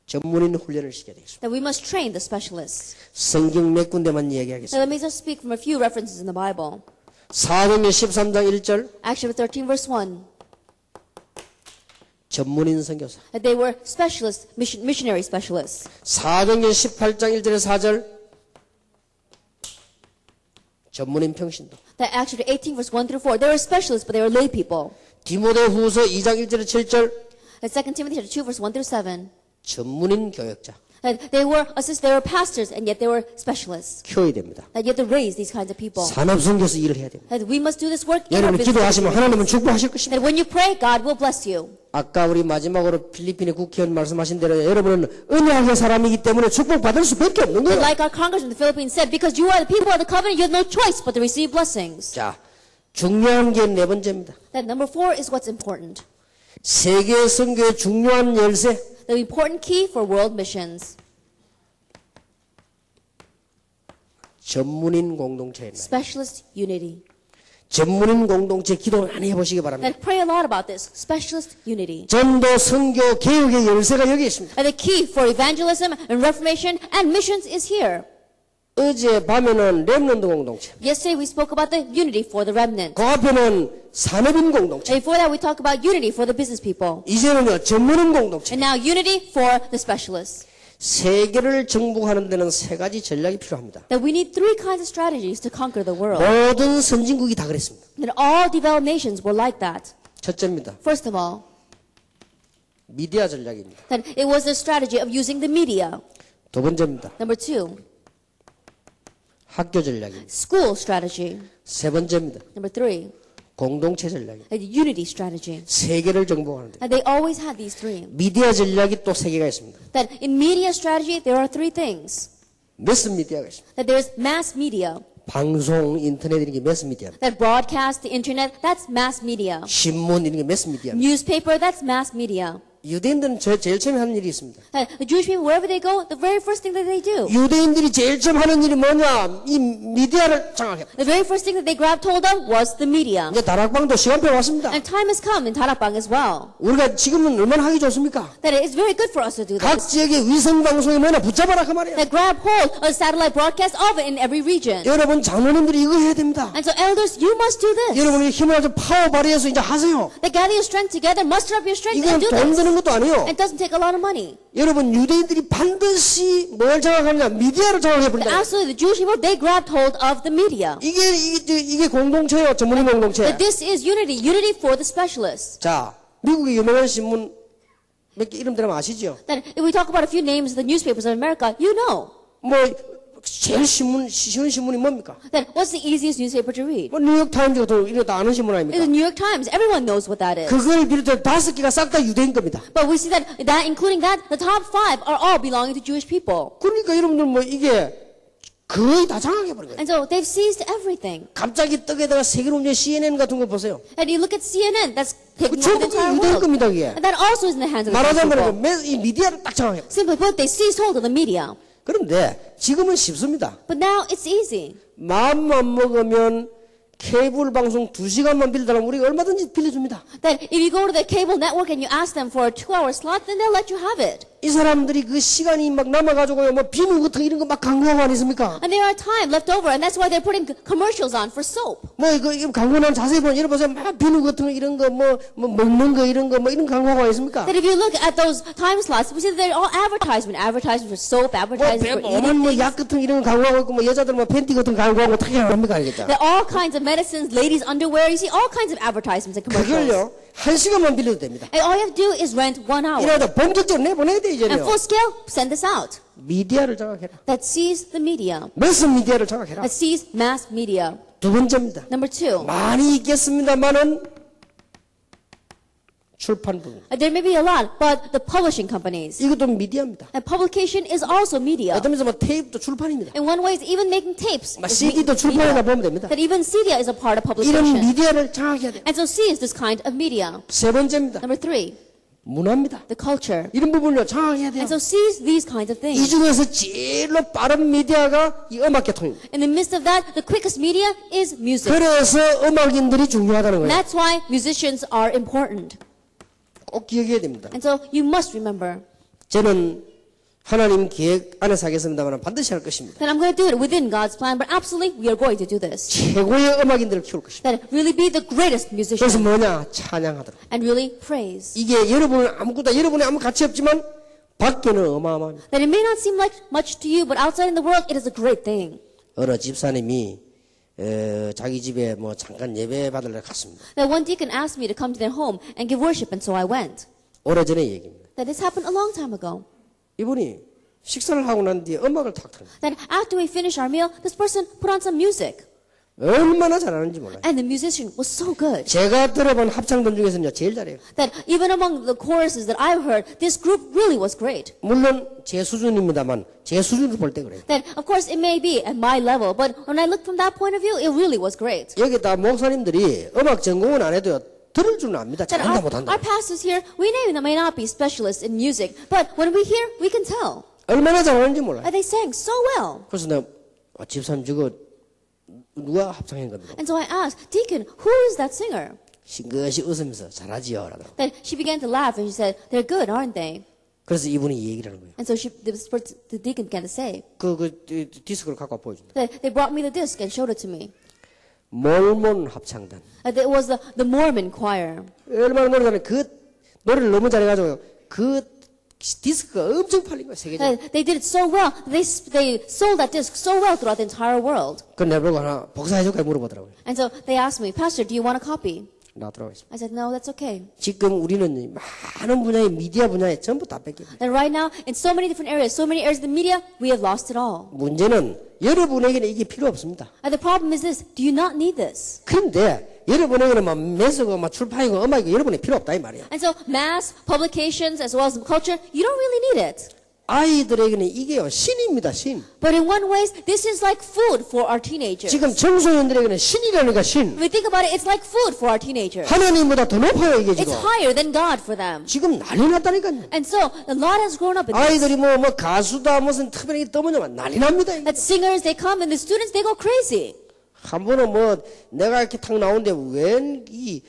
전문인 훈련을 시켜야 되겠습니다. That we must train the specialists. 성경 몇 군데만 Now 이야기하겠습니다. let me just speak from a few references in the Bible. 사도행전 13장 1절 Acts chapter 13 verse 1. 전문인 선교사. That they were specialists, missionary specialists. 사도행전 18장 1절에 4절 전문인 평신도. That Acts chapter 18 verse 1 through 4. They were specialists, but they were lay people. 디모데후서 2장 1절에 7절 That 2 Timothy chapter 2 verse 1 through 7. 전문인 교역자. That they were pastors, and yet they were specialists. 키워야 됩니다. That you have to raise these kinds of people. 산업선교에서 일을 해야 됩니다. That we must do this work in our 여러분 business. 기도하시면 하나님은 축복하실 것입니다. That when you pray, God will bless you. 아까 우리 마지막으로 필리핀의 국회의원 말씀하신 대로 여러분은 은혜의 사람이기 때문에 축복받을 수밖에 없는 But 거예요. like our congressman in the Philippines said, because you are the people of the covenant, you have no choice but to receive blessings. 자, 중요한 게 네 번째입니다. That number 4 is what's important. 세계 선교의 중요한 열쇠. The important key for world missions. 전문인 공동체입니다. Specialist unity. 전문인 공동체 기도 많이 해보시기 바랍니다. That pray a lot about this. Specialist unity. 전도 선교 개혁의 열쇠가 여기 있습니다. And the key for evangelism and reformation and missions is here. 어제 밤에는 렘넌트 공동체, Yesterday we spoke about the unity for the remnant. 그 앞에는 산업인 공동체, And before that we talked about unity for the business people. 이제는요 전문인 공동체. And now unity for the specialists. 세계를 정복하는 데는 세 가지 전략이 필요합니다. That we need 3 kinds of strategies to conquer the world. 모든 선진국이 다 그랬습니다. That all developed nations were like that. 첫째입니다. First of all, 미디어 전략입니다. that it was the strategy of using the media. 두 번째입니다. Number 2, 학교 전략입니다. school strategy. 세 번째입니다. Number 3, 공동체 전략입니다. the unity strategy. 세계를 정복하는데 And they always had these 3. 미디어 전략이 또 세 개가 있습니다. That in media strategy there are 3 things. 매스 미디어가 있습니다. That there's mass media. 방송, 인터넷 이런 게 매스 미디어입니다. That broadcast, the internet, that's mass media. 신문 이런 게 매스 미디어입니다. Newspaper, that's mass media. 유대인들은 제일 처음 하는 일이 있습니다. The Jewish people, wherever they go, the very first thing that they do, 유대인들이 제일 처음 하는 일이 뭐냐? 이 미디어를 장악해. the very first thing that they grabbed hold of was the media. 이제 다락방도 시간표 왔습니다. And time has come in Tarapang as well. 우리가 지금은 얼마나 하기 좋습니까? That it's very good for us to do 각 this. 지역의 위성 방송이 뭐냐 붙잡아라 그 말이에요. That grab hold of satellite broadcast of it in every region. 여러분 장로님들이 이거 해야 됩니다. And so elders, you must do this. 여러분이 힘을 가지고 파워 발휘해서 이제 하세요. That gather your strength together, muster up your strength 이건 and do 돈 this. 드는 것도 아니에요. It doesn't take a lot of money. 여러분 유대인들이 반드시 뭘 장악하느냐? 미디어를 장악해 But 버린다. absolutely, the Jewish people, they grabbed hold of the media. 이게 공동체예요. 전문인 공동체. That this is unity, unity for the specialists. 자, 미국의 유명한 신문 몇 개 이름 들으면 아시죠? That if we talk about a few names of the newspapers of America, you know. 뭐 제일 쉬운 신문이 뭡니까? That what's the easiest newspaper to read? 뭐 뉴욕 타임즈 같은 이거 다 아는 신문 It's 아닙니까? the New York Times. Everyone knows what that is. 그걸 비롯해 5개가 싹 다 유대인 겁니다. But we see that including that, the top 5 are all belonging to Jewish people. 그러니까 여러분들 뭐 이게 거의 다 장악해 버린 거예요. And so they've seized everything. 갑자기 떡에다가 세계로 움직이는 CNN 같은 거 보세요. And you look at CNN, that's taking over the 전부 entire 유대인 world. 겁니다, 그게. And that also is in the hands of the Jewish 말하자면 people. 이 미디어를 딱 장악해. Simply put, they seized hold of the media. 그런데 지금은 쉽습니다. But now it's easy. 마음만 먹으면 케이블 방송 2시간만 빌려달라면 우리가 얼마든지 빌려줍니다. That if you go to the cable network and you ask them for a 2-hour slot, then they'll let you have it. 이 사람들이 그 시간이 막 남아가지고요, 뭐 비누 같은 이런 거 막 광고하고 안 있습니까? And there are time left over, and that's why they're putting commercials on for soap. 뭐 이거 광고는 자세히 보면 여러분 보세요, 막 비누 같은 거 이런 거 뭐 먹는 거 이런 거 뭐 이런 광고가 있습니까? That if you look at those time slots, we see that they're all advertisement for soap, advertisement for eating. 뭐약 같은 이런 거 광고하고 있고 뭐 여자들 뭐 팬티 같은 거 광고하고 어떻게 합니까 알겠죠? There are all kinds of medicines, ladies' underwear. You see all kinds of advertisements and commercials. 그걸요 1시간만 빌려도 됩니다. And all you have to do is rent 1 hour. 이러다 본격적으로 내보내야 돼, And 이제요. full scale, send this out. 미디어를 장악해라. That sees the media. 매스 미디어를 장악해라. That sees mass media. 두 번째입니다. Number 2. 많이 있겠습니다만은 출판 부분. There may be a lot, but the publishing companies. 이것도 미디어입니다. And publication is also media. 어떤 면에서 뭐 테이프도 출판입니다. In one way, it's even making tapes. 막 is CD도 출판이다 보면 됩니다. That even CD is a part of 이런 publication. 미디어를 장악해야 돼요. And so C is this kind of media. 세 번째입니다. Number 3, 문화입니다. the culture. 이런 부분을 장악해야 돼요. And so C is these kinds of 이 things. 중에서 제일로 빠른 미디어가 이 음악계통입니다. In the midst of that, the quickest media is music. 그래서 음악인들이 중요하다는 And 거예요. that's why musicians are important. 꼭 기억해야 됩니다. And so you must remember 저는 하나님 계획 안에서 하겠습니다만 반드시 할 것입니다. that I'm going to do it within God's plan, but absolutely we are going to do this. 최고의 음악인들을 키울 것입니다. That really be the greatest 그래서 musician 뭐냐? 찬양하도록. and really praise. 이게 여러분은 여러분이 아무 가치 없지만 밖에는 어마어마합니다. That it may not seem like much to you, but outside in the world, it is a great thing. 어느 집사님이 자기 집에 뭐 잠깐 예배 받으러 갔습니다. That one deacon asked me to come to their home and give worship, and so I went. 오래전의 얘기입니다. That this happened a long time ago. 이분이 식사를 하고 난 뒤에 음악을 탁 틀어요. That after we finished our meal, this person put on some music. 얼마나 잘하는지 몰라요. And the musician was so good. 제가 들어본 합창단 중에서는 제일 잘해요. That even among the choruses that I've heard, this group really was great. 물론 제 수준입니다만 제 수준으로 볼 때 그래요. That of course it may be at my level, but when I look from that point of view, it really was great. 여기다 목사님들이 음악 전공은 안 해도요. 들을 줄은 압니다. That 잘한다 못한다. our pastors here, we may not be specialists in music, but when we hear, we can tell. 얼마나 잘하는지 몰라요. That they sang so well. 그래서 내가 집사님 저거 누가 합창한 겁니까? And so I asked, Deacon, who is that singer? 싱긋이 웃으면서 잘하지요. 라더라고요. Then she began to laugh and she said, they're good, aren't they? 그래서 이분이 이 얘기를 하는 거예요. And so the deacon began to say, 그 디스크를 갖고 와 보여준다. that they brought me the disc and showed it to me. 몰몬 합창단. It was the Mormon choir. 얼마나 노래 잘해. 그 노래를 너무 잘해가지고 그 디스크가 엄청 팔린 거예요. 세계적으로. They did it so well. They sold that disc so well throughout the entire world. 그 내보고 하나 복사해줄까 물어보더라고요. And so they asked me, Pastor, do you want a copy? 나더라고요. I said, no, that's okay. 지금 우리는 많은 분야의 미디어 분야에 전부 다 뺏깁니다. And right now, in so many different areas, so many areas of the media, we have lost it all. 문제는 여러분에게는 이게 필요 없습니다. And the problem is this, do you not need this? 그런데 여러분에게는 막 매스고 막 출판이고 음악이고 여러분이 필요 없다 이 말이야. And so mass, publications, as well as culture, you don't really need it. 아이들에게는 이게요 신입니다 신. But in one way, this is like food for our teenagers. 지금 청소년들에게는 신이라니까 신. When we think about it, it's like food for our teenagers. 하나님보다 더 높아요 이게 It's 지금. higher than God for them. 지금 난리 났다니까요. And so a lot has grown up in this. 아이들이 뭐 가수다 무슨 특별히 떠보냐면 난리 납니다. 이게. That singers, they come and the students, they go crazy. 한 번은 뭐 내가 이렇게 탁 나오는데 웬 이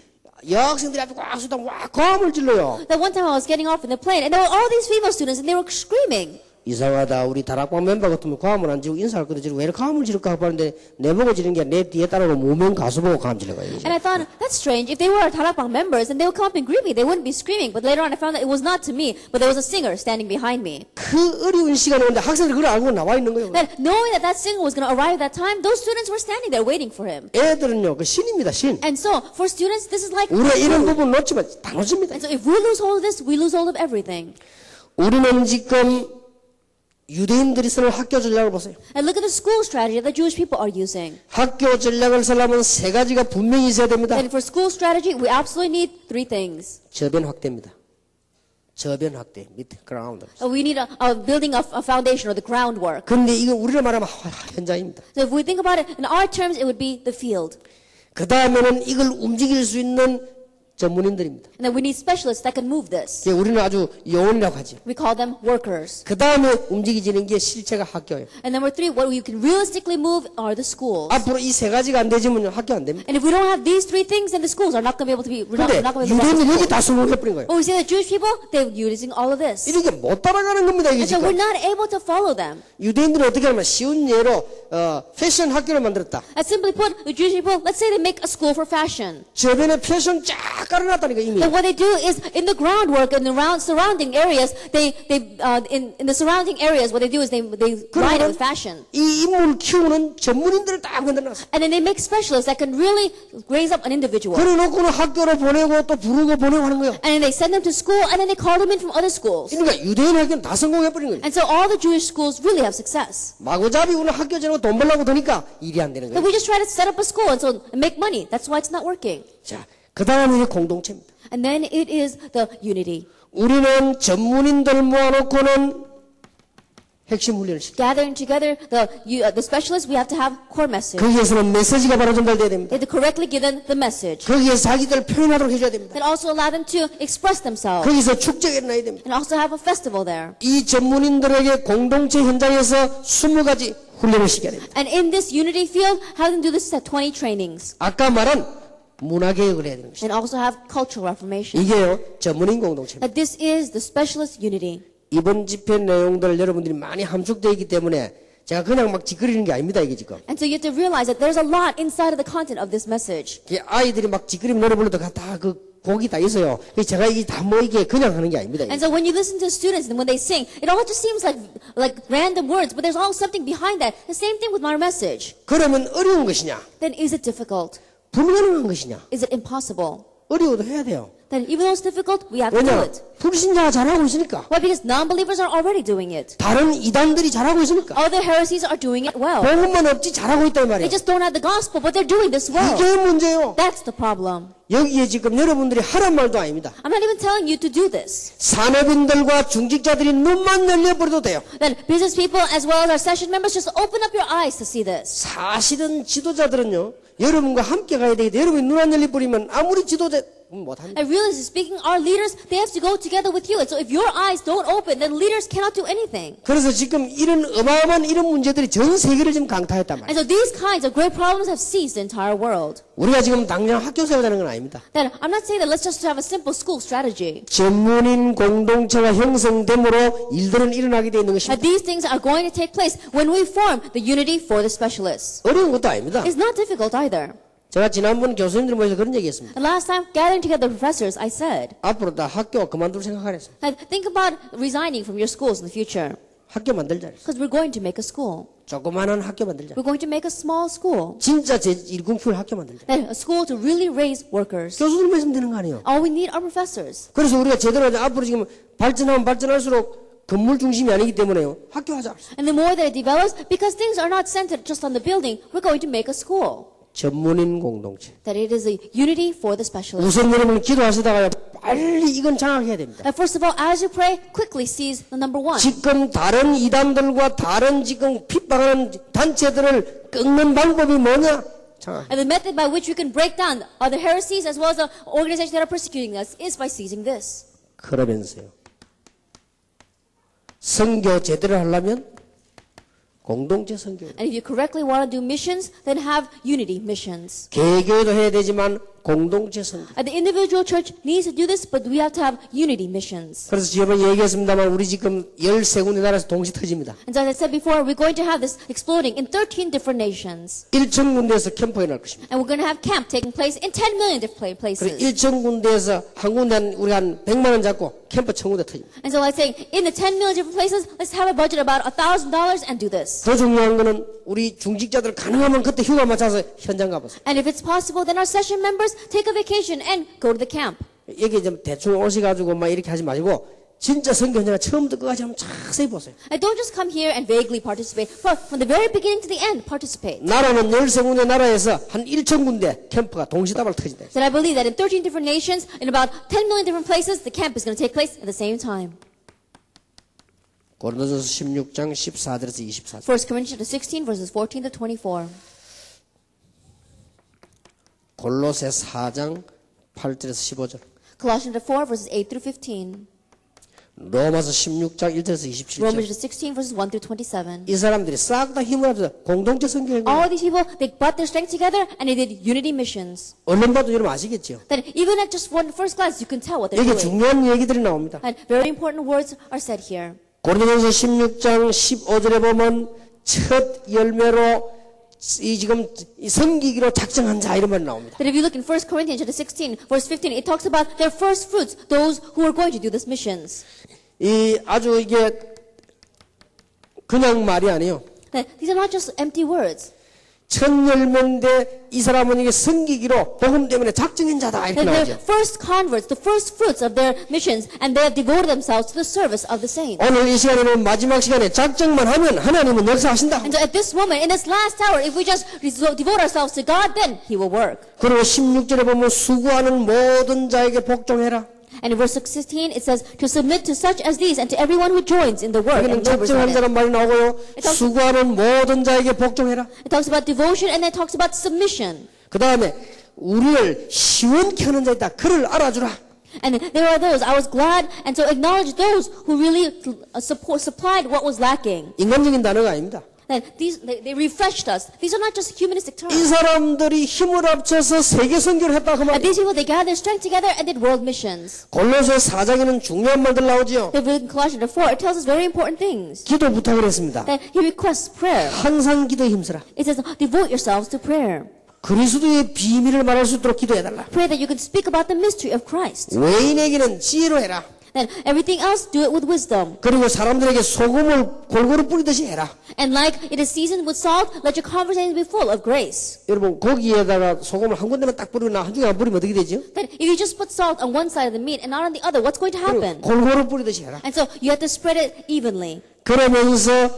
여학생들이 앞에 꽉 쏟아 와 고함을 질러요. That one time I was getting off in the plane and there were all these female students and they were screaming. 이상하다. 우리 다락방 멤버 같으면 고함을 안 지르고 인사할 건데 지금 왜 이렇게 고함을 지를까 하고 하는데 내 보고 지르는 게 내 뒤에 따라오고 무명 가수 보고 고함 지르는 거예요. And I thought, that's strange. If they were Tarakbang members and they would come up and greet me, they wouldn't be screaming. But later on I found that it was not to me, but there was a singer standing behind me. 그 어려운 시간에 오는데 학생들이 그걸 알고 나와 있는 거예요. That knowing that that singer was going to arrive at that time, those students were standing there waiting for him. 애들은요 그 신입니다 신. And so, for students, this is like 우리가 이런 food. 부분 놓치면 다 놓칩니다. And so if we lose hold of this, we lose hold of everything. 우리는 지금 유대인들이 쓰는 학교 전략을 보세요. And look at the school strategy that the Jewish people are using. 학교 전략을 쓰려면 세 가지가 분명히 있어야 됩니다. And for school strategy, we absolutely need three things. 저변 확대입니다. 저변 확대, 밑에 그라운드. We need building a foundation or the groundwork. 근데 이거 우리로 말하면 현장입니다. So if we think about it, in our terms, it would be the field. 그 다음에는 이걸 움직일 수 있는 전문인들입니다. And then we need specialists that can move this. 우리는 아주 요원이라고 하죠. We call them workers. 그 다음에 움직이지는 게 실체가 학교예요. And number three, what we can realistically move are the schools. 앞으로 이 세 가지가 안 되지면 학교 안 됩니다. And if we don't have these three things, then the schools are not going to be able to be. We're 근데 not going to be able to. 유대인들이 여기 다 성공해버린 거예요. But we see the Jewish people, they're using all of this. 이렇게 못 따라가는 겁니다. 이게 And so we're 지금. not able to follow them. 유대인들은 어떻게 하면 쉬운 예로 패션 학교를 만들었다. And simply put, the Jewish people, let's say they make a school for fashion. 저변에 패션 쫙 깔아놨다니까 이미. And what they do is in the groundwork and around surrounding areas, in the surrounding areas, what they do is they line it with fashion. 이 인물 키우는 전문인들을 딱 만들어놨어. And then they make specialists that can really raise up an individual. 그래놓고는 학교로 보내고 또 부르고 보내고 하는 거예요. And then they send them to school, and then they call them in from other schools. 그러니까 유대인 학교는 다 성공해버린 거예요. And so all the Jewish schools really have success. 마구잡이 우리는 학교 지나고 돈 벌려고 드니까 일이 안 되는 But 거예요. we just try to set up a school and so make money. That's why it's not working. 자, 그 다음에 공동체입니다. And then it is the unity. 우리는 전문인들 모아놓고는 핵심 훈련을 시켜. Gathering together the specialists, we have to have core message. 거기에서는 메시지가 바로 전달돼야 됩니다. They have to correctly give them the message. 거기에서 자기들 표현하도록 해줘야 됩니다. Then also allow them to express themselves. 거기서 축제가 일어나야 됩니다. And also have a festival there. 이 전문인들에게 공동체 현장에서 20가지 훈련을 시켜야 됩니다. And in this unity field, have them do this at 20 trainings. 아까 말한 문화개혁을 해야 되는 것입니다. And also have cultural reformation. 이게요 전문인 공동체입니다. That this is the specialist unity. 이번 집회 내용들 여러분들이 많이 함축되어 있기 때문에 제가 그냥 막 짓거리는 게 아닙니다. 이게 지금. And so you have to realize that there's a lot inside of the content of this message. 아이들이 막 짓거리면 노래 부르도 다 그 곡이 다 있어요. 제가 이게 다 뭐 이게 그냥 하는 게 아닙니다. And so when you listen to students and when they sing, it all just seems like random words, but there's all something behind that. The same thing with my message. 그러면 어려운 것이냐? Then is it difficult? 불가능한 것이냐? Is it impossible? 어려워도 해야 돼요. Then even though it's difficult, we have to do 왜냐? it. 불신자가 잘하고 있으니까. Why? Because non-believers are already doing it. 다른 이단들이 잘하고 있으니까. Other heresies are doing it well. 복음만 없지 잘하고 있단 말이에요. They just don't have the gospel, but they're doing this well. 이게 문제예요. That's the problem. 여기에 지금 여러분들이 하란 말도 아닙니다. I'm not even telling you to do this. 산업인들과 중직자들이 눈만 열려버려도 돼요. Then business people as well as our session members just open up your eyes to see this. 사실은 지도자들은요. 여러분과 함께 가야 되기 때문에 여러분이 눈 안 열려버리면 아무리 지도자 못합니다. And really speaking, our leaders, they have to go together with you. And so if your eyes don't open, then leaders cannot do anything. 그래서 지금 이런 어마어마한 이런 문제들이 전 세계를 지금 강타했단 말이에요. And so these kinds of great problems have seized the entire world. 우리가 지금 당장 학교 세우자는 건 아닙니다. Then I'm not saying that let's just have a simple school strategy. 전문인 공동체가 형성됨으로 일들은 일어나게 되어 있는 And 것입니다. these things are going to take place when we form the unity for the specialists. 어려운 것도 아닙니다. It's not difficult either. 제가 지난번 교수님들 모여서 그런 얘기했습니다. The last time gathering together the professors, I said, 앞으로 다 학교 그만둘 생각하랬어요. think about resigning from your schools in the future. 학교 만들자. Because we're going to make a school. 조그마한 학교 만들자. We're going to make a small school. 진짜 제1군 키울 학교 만들자. A school to really raise workers. 교수들만 있으면 되는 거 아니에요. All we need are professors. 그래서 우리가 제대로 앞으로 지금 발전하면 발전할수록 건물 중심이 아니기 때문에요. 학교 하자. And the more that it develops, because things are not centered just on the building, we're going to make a school. 전문인 공동체. That it is a unity for the specialists. 우선 여러분 기도하시다가 빨리 이건 장악해야 됩니다. And first of all, as you pray, quickly seize the number one. 지금 다른 이단들과 다른 지금 핍박하는 단체들을 끊는 방법이 뭐냐? 장악. And the method by which we can break down other heresies as well as the organizations that are persecuting us is by seizing this. 그러면서요. 선교 제대로 하려면 공동체 선교. And if you correctly want to do missions, then have unity missions. 개교도 해야 되지만 공동체 선교. The individual church needs to do this, but we have to have unity missions. 그래서 지난번에 얘기했습니다만 우리 지금 13군데 나라에서 동시 터집니다. And so as I said before, we're going to have this exploding in 13 different nations. 1,000군데에서 캠프가 날 것입니다. And we're going to have camp taking place in 10 million different 그래서 places. 1,000군데에서 한 군데 우리가 한 100만 원 잡고 캠프 1,000군데 터집니다. And so like saying, in the 10 million different places, let's have a budget about $1,000 and do this. 더 중요한 거는 우리 중직자들 가능하면 그때 휴가 맞춰서 현장 가보세요. And if it's possible, then our session members take a vacation and go to the camp. 여기 좀 대충 오셔가지고 막 이렇게 하지 마시고 진짜 선교 현장을 처음부터 끝까지 한번 자세히 보세요. And don't just come here and vaguely participate. From the very beginning to the end, participate. 나라는 13군데 나라에서 한 1,000군데 캠프가 동시다발 터진다. Then I believe that in 13 different nations, in about 10 million different places, the camp is going to take place at the same time. 고린도전서 16장 14절에서 24절. 1 Corinthians 16 verses 14 to 24. 골로새 4장 8절에서 15절. Colossians 4 verses 8 through 15. 로마서 16장 1절에서 27절. Romans 16 verses 1 through 27. 이 사람들이 싹 다 힘을 합쳐서 공동체 선교한 거예요. All these people, they brought their strength together and they did unity missions. 얼른 봐도 여러분 아시겠죠? Then even at just one first glance, you can tell what they're 여기 doing. 중요한 얘기들이 나옵니다. And very important words are said here. 고린도전서 16장 15절에 보면 첫 열매로 이 지금 이 섬기기로 작정한 자 이런 말이 나옵니다. That if you look in 1 Corinthians chapter 16, verse 15, it talks about their first fruits, those who are going to do this missions. 이 아주 이게 그냥 말이 아니에요. That these are not just empty words. 1000열매인데 이 사람은 이게 섬기기로 복음 때문에 작정한 자다 이렇게 That they're 나오죠. first converts, the first fruits of their missions, and they have devoted themselves to the service of the saints. 오늘 이 시간에는 마지막 시간에 작정만 하면 하나님은 역사하신다. And so at this moment, in this last hour, if we just devote ourselves to God, then He will work. 그리고 16절에 보면 수고하는 모든 자에게 복종해라. And in verse 16, it says, to submit to such as these and to everyone who joins in the work 여기는 and labors on 작정한 it. 자란 말이 나오고요. 수고하는 모든 자에게 복종해라. It talks about devotion and then it talks about submission. 그 다음에 우리를 시원케 하는 자 있다. 그를 알아주라. And there are those, I was glad, and so acknowledge those who really supplied what was lacking. 인간적인 단어가 아닙니다. That they refreshed us. These are not just humanistic 이 terms. 사람들이 힘을 합쳐서 세계 선교를 했다 그 And 말이에요. these people, they gathered their strength together and did world missions. 골로새 4장에는 중요한 말들 나오죠. In Colossians 4, it tells us very important things. 기도 부탁을 했습니다. That he requests prayer. 항상 기도에 힘쓰라. It says, devote yourselves to prayer. 그리스도의 비밀을 말할 수 있도록 기도해달라. Pray that you can speak about the mystery of Christ. 외인에게는 지혜로 해라. Then everything else, do it with wisdom. 그리고 사람들에게 소금을 골고루 뿌리듯이 해라. And like it is seasoned with salt, let your conversation be full of grace. 여러분 고기에다가 소금을 한 군데만 딱 뿌리거나 한쪽에 안 뿌리면 어떻게 되죠? That if you just put salt on one side of the meat and not on the other, what's going to happen? 골고루 뿌리듯이 해라. And so you have to spread it evenly. 그러면서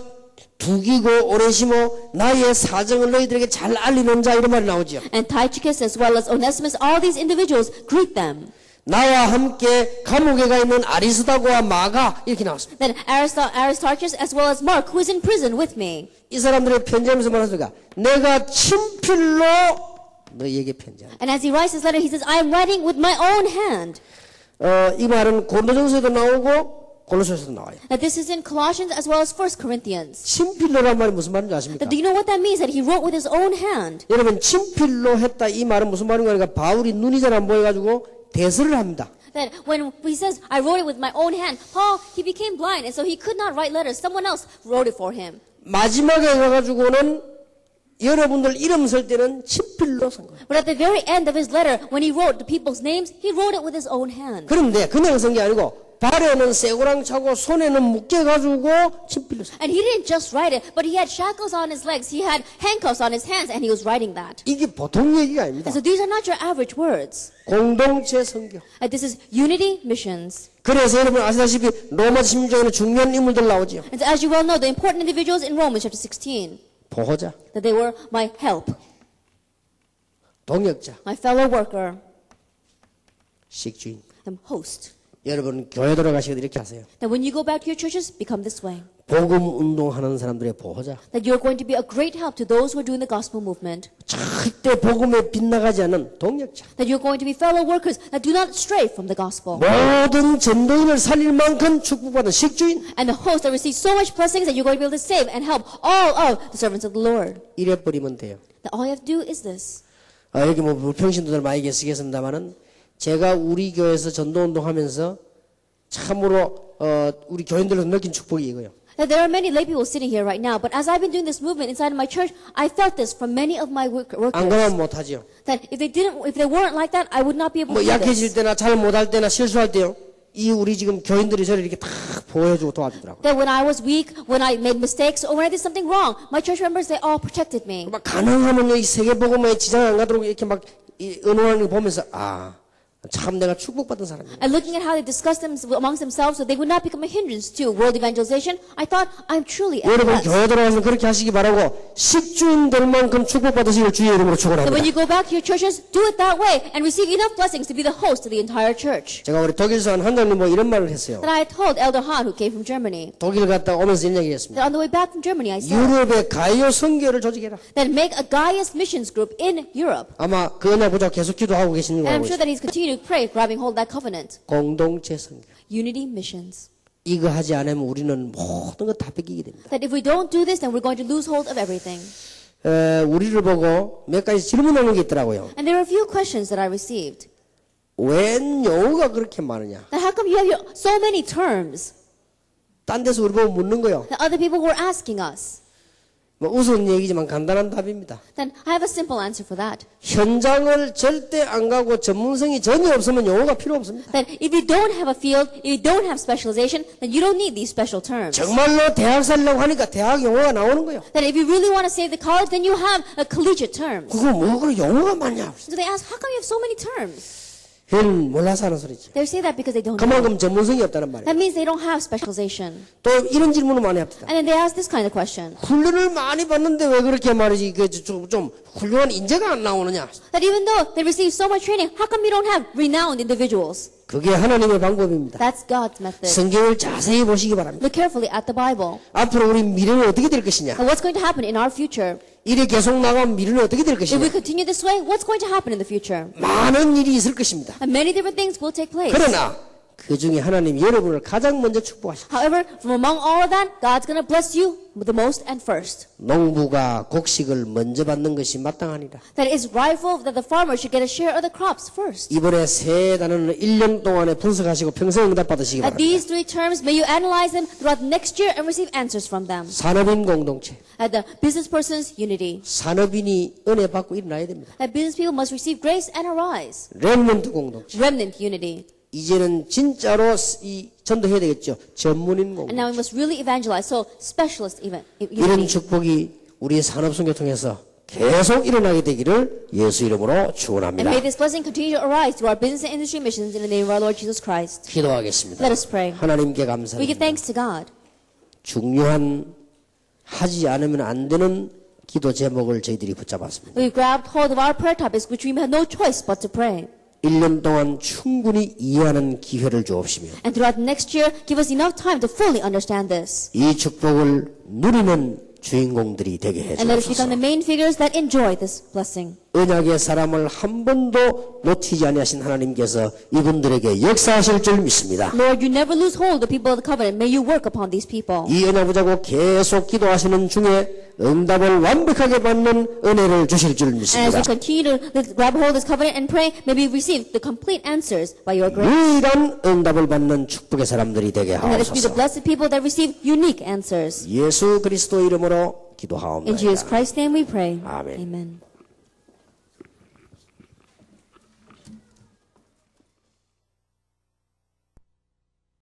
두기고 오네시모 나의 사정을 너희들에게 잘 알리는 자 이런 말이 나오죠. And Tychicus as well as Onesimus, all these individuals, greet them. 나와 함께 감옥에 가 있는 아리스다고와 마가 이렇게 나왔습니다. Then Aristarchus as well as Mark, who is in prison with me. 이 사람들의 편지하면서 말하니까 내가 친필로 너희에게 편지한다. And as he writes his letter, he says, I am writing with my own hand. 이 말은 고린도전서에도 나오고 골로새서도 나와요. Now this is in Colossians as well as 1 Corinthians. 친필로란 말이 무슨 말인지 아십니까? Now, do you know what that means? That he wrote with his own hand. 여러분 친필로 했다 이 말은 무슨 말인가 하니까 바울이 눈이 잘 안 보여가지고 대설을 합니다. That when he says, I wrote it with my own hand, Paul, he became blind, and so he could not write letters. Someone else wrote it for him. 마지막에 가가지고는 여러분들 이름 쓸 때는 친필로 쓴 거예요. But at the very end of his letter, when he wrote the people's names, he wrote it with his own hand. 그런데 그냥 쓴 게 아니고 발에는 쇠고랑 차고 손에는 묶여가지고 친필로 쓴 거예요. And he didn't just write it, but he had shackles on his legs, he had handcuffs on his hands, and he was writing that. 이게 보통 얘기가 아닙니다. And so these are not your average words. 공동체 선교. This is unity missions. 그래서 여러분 아시다시피 로마 16장에는 중요한 인물들 나오죠. And so as you well know, the important individuals in Romans chapter 16, 보호자, that they were my help, 동역자, my fellow worker, 식주인. and host. 여러분 교회 돌아가시고 이렇게 하세요. That when you go back to your churches, become this way. 복음 운동하는 사람들의 보호자. That you're going to be a great help to those who are doing the gospel movement. 절대 복음에 빗나가지 않는 동역자. That you're going to be fellow workers that do not stray from the gospel. 모든 전도인을 살릴 만큼 축복받은 식주인. And the host that receives so much blessings that you're going to be able to save and help all of the servants of the Lord. 이래 버리면 돼요. That all you have to do is this. 여기 뭐 불평신도들 많이 계시겠습니다만은 제가 우리 교회에서 전도운동 하면서 참으로 우리 교인들로 느낀 축복이 이거예요. That there are many lay people sitting here right now, but as I've been doing this movement inside of my church, I felt this from many of my workers. 안 그러면 못하지요. That if they weren't like that, I would not be able to 뭐 do 약해질 this. 때나 잘 못할 때나 실수할 때요. 이 우리 지금 교인들이 저를 이렇게 다 보호해주고 도와주더라고요. That when I was weak, when I made mistakes, or when I did something wrong, my church members, they all protected me. 막 가능하면 이 세계복음에 지장 안 가도록 이렇게 막 은원하는 거 보면서 참 내가 축복받은 사람이야. And looking at how they discussed them amongst themselves so they would not become a hindrance to world evangelization, I thought, I'm truly at 여러분 rest. 교회 들어가서 그렇게 하시기 바라고 식주인들만큼 축복받으시길 주의 이름으로 So when 축원합니다. you go back to your churches, do it that way and receive enough blessings to be the host of the entire church. 제가 우리 독일에서 한 한장님 뭐 이런 말을 했어요. That I had told Elder Han, who came from Germany, 독일 갔다 오면서 이런 얘기했습니다. that on the way back from Germany, I said, 유럽의 가이오 선교를 조직해라. that make a Gaius missions group in Europe. 아마 그 은혜 보자 계속 기도하고 계시는 거 And 알고 I'm sure 있어요. that he's continuing to pray, grabbing hold of that covenant. 공동체 선교. Unity missions. 이거 하지 않으면 우리는 모든 거 다 뺏기게 됩니다. That if we don't do this, then we're going to lose hold of everything. 우리를 보고 몇 가지 질문하는 게 있더라고요. And there are a few questions that I received. 웬 용어가 그렇게 많으냐? That how come you have so many terms 딴 데서 우리 보고 묻는 거요. that other people were asking us? 뭐 우스운 얘기지만 간단한 답입니다. Then I have a simple answer for that. 현장을 절대 안 가고 전문성이 전혀 없으면 용어가 필요 없습니다. That if you don't have a field, if you don't have specialization, then you don't need these special terms. 정말로 대학 살려고 하니까 대학 용어가 나오는 거예요. That if you really want to save the college, then you have a collegiate terms. 그거 뭐 그런 용어가 많냐? So they ask, how come you have so many terms? 걔는 몰라서 하는 소리지. They say that because they don't know. 그만큼 전문성이 없다는 말이에요. That means they don't have specialization. 또 이런 질문을 많이 합니다. And then they ask this kind of question. 훈련을 많이 받는데 왜 그렇게 말이지 좀 훌륭한 인재가 안 나오느냐? That even though they receive so much training, how come you don't have renowned individuals? 그게 하나님의 방법입니다. That's God's method. 성경을 자세히 보시기 바랍니다. Look carefully at the Bible. 앞으로 우리 미래는 어떻게 될 것이냐? And what's going to happen in our future? 이래 계속 나가면 미래는 어떻게 될 If we 것이냐? continue this way, what's going to happen in the future? 많은 일이 있을 것입니다. And many different things will take place. 그러나 그 중에 하나님 여러분을 가장 먼저 축복하십니다. However, from among all of that, God's going to bless you the most and first. 농부가 곡식을 먼저 받는 것이 마땅하니라. That it is rightful that the farmer should get a share of the crops first. 이번에 세 단어는 1년 동안에 분석하시고 평생 응답 받으시기 At 바랍니다. these three terms, may you analyze them throughout next year and receive answers from them. 산업인 공동체, At the business person's unity. 산업인이 은혜 받고 일어나야 됩니다. That business people must receive grace and arise. 렘넌트 공동체. Remnant unity. 이제는 진짜로 이 전도해야 되겠죠. 전문인 And now we 공동체. must really evangelize. So specialist 이런 unity. 축복이 우리 산업선교 통해서 계속 일어나게 되기를 예수 이름으로 And 축원합니다. may this blessing continue to arise through our business and industry missions in the name of our Lord Jesus Christ. 기도하겠습니다. Let us pray. 하나님께 We give 감사드립니다. thanks to God. 중요한 하지 않으면 안 되는 기도 제목을 저희들이 붙잡았습니다. We grabbed hold of our prayer topics, which we had no choice but to pray. 1년 동안 충분히 이해하는 기회를 주옵시며 And throughout the next year, give us enough time to fully understand this. 이 축복을 누리는 주인공들이 되게 And let us become 해주옵소서. the main figures that enjoy this blessing. 언약의 사람을 한 번도 놓치지 아니하신 하나님께서 이분들에게 역사하실 줄 믿습니다. Lord, you never lose hold of the people of the covenant. May you work upon these people. 이 언약 붙잡고 계속 기도하시는 중에 응답을 완벽하게 받는 은혜를 주실 줄 And as 믿습니다. we continue to grab hold of this covenant and pray, may we receive the complete answers by your grace. 유일한 응답을 받는 축복의 사람들이 되게 And let us be the 하옵소서. blessed people that receive unique answers. 예수 그리스도 이름으로 In Jesus 기도하옵나이다. Christ's name we pray. 아멘. Amen.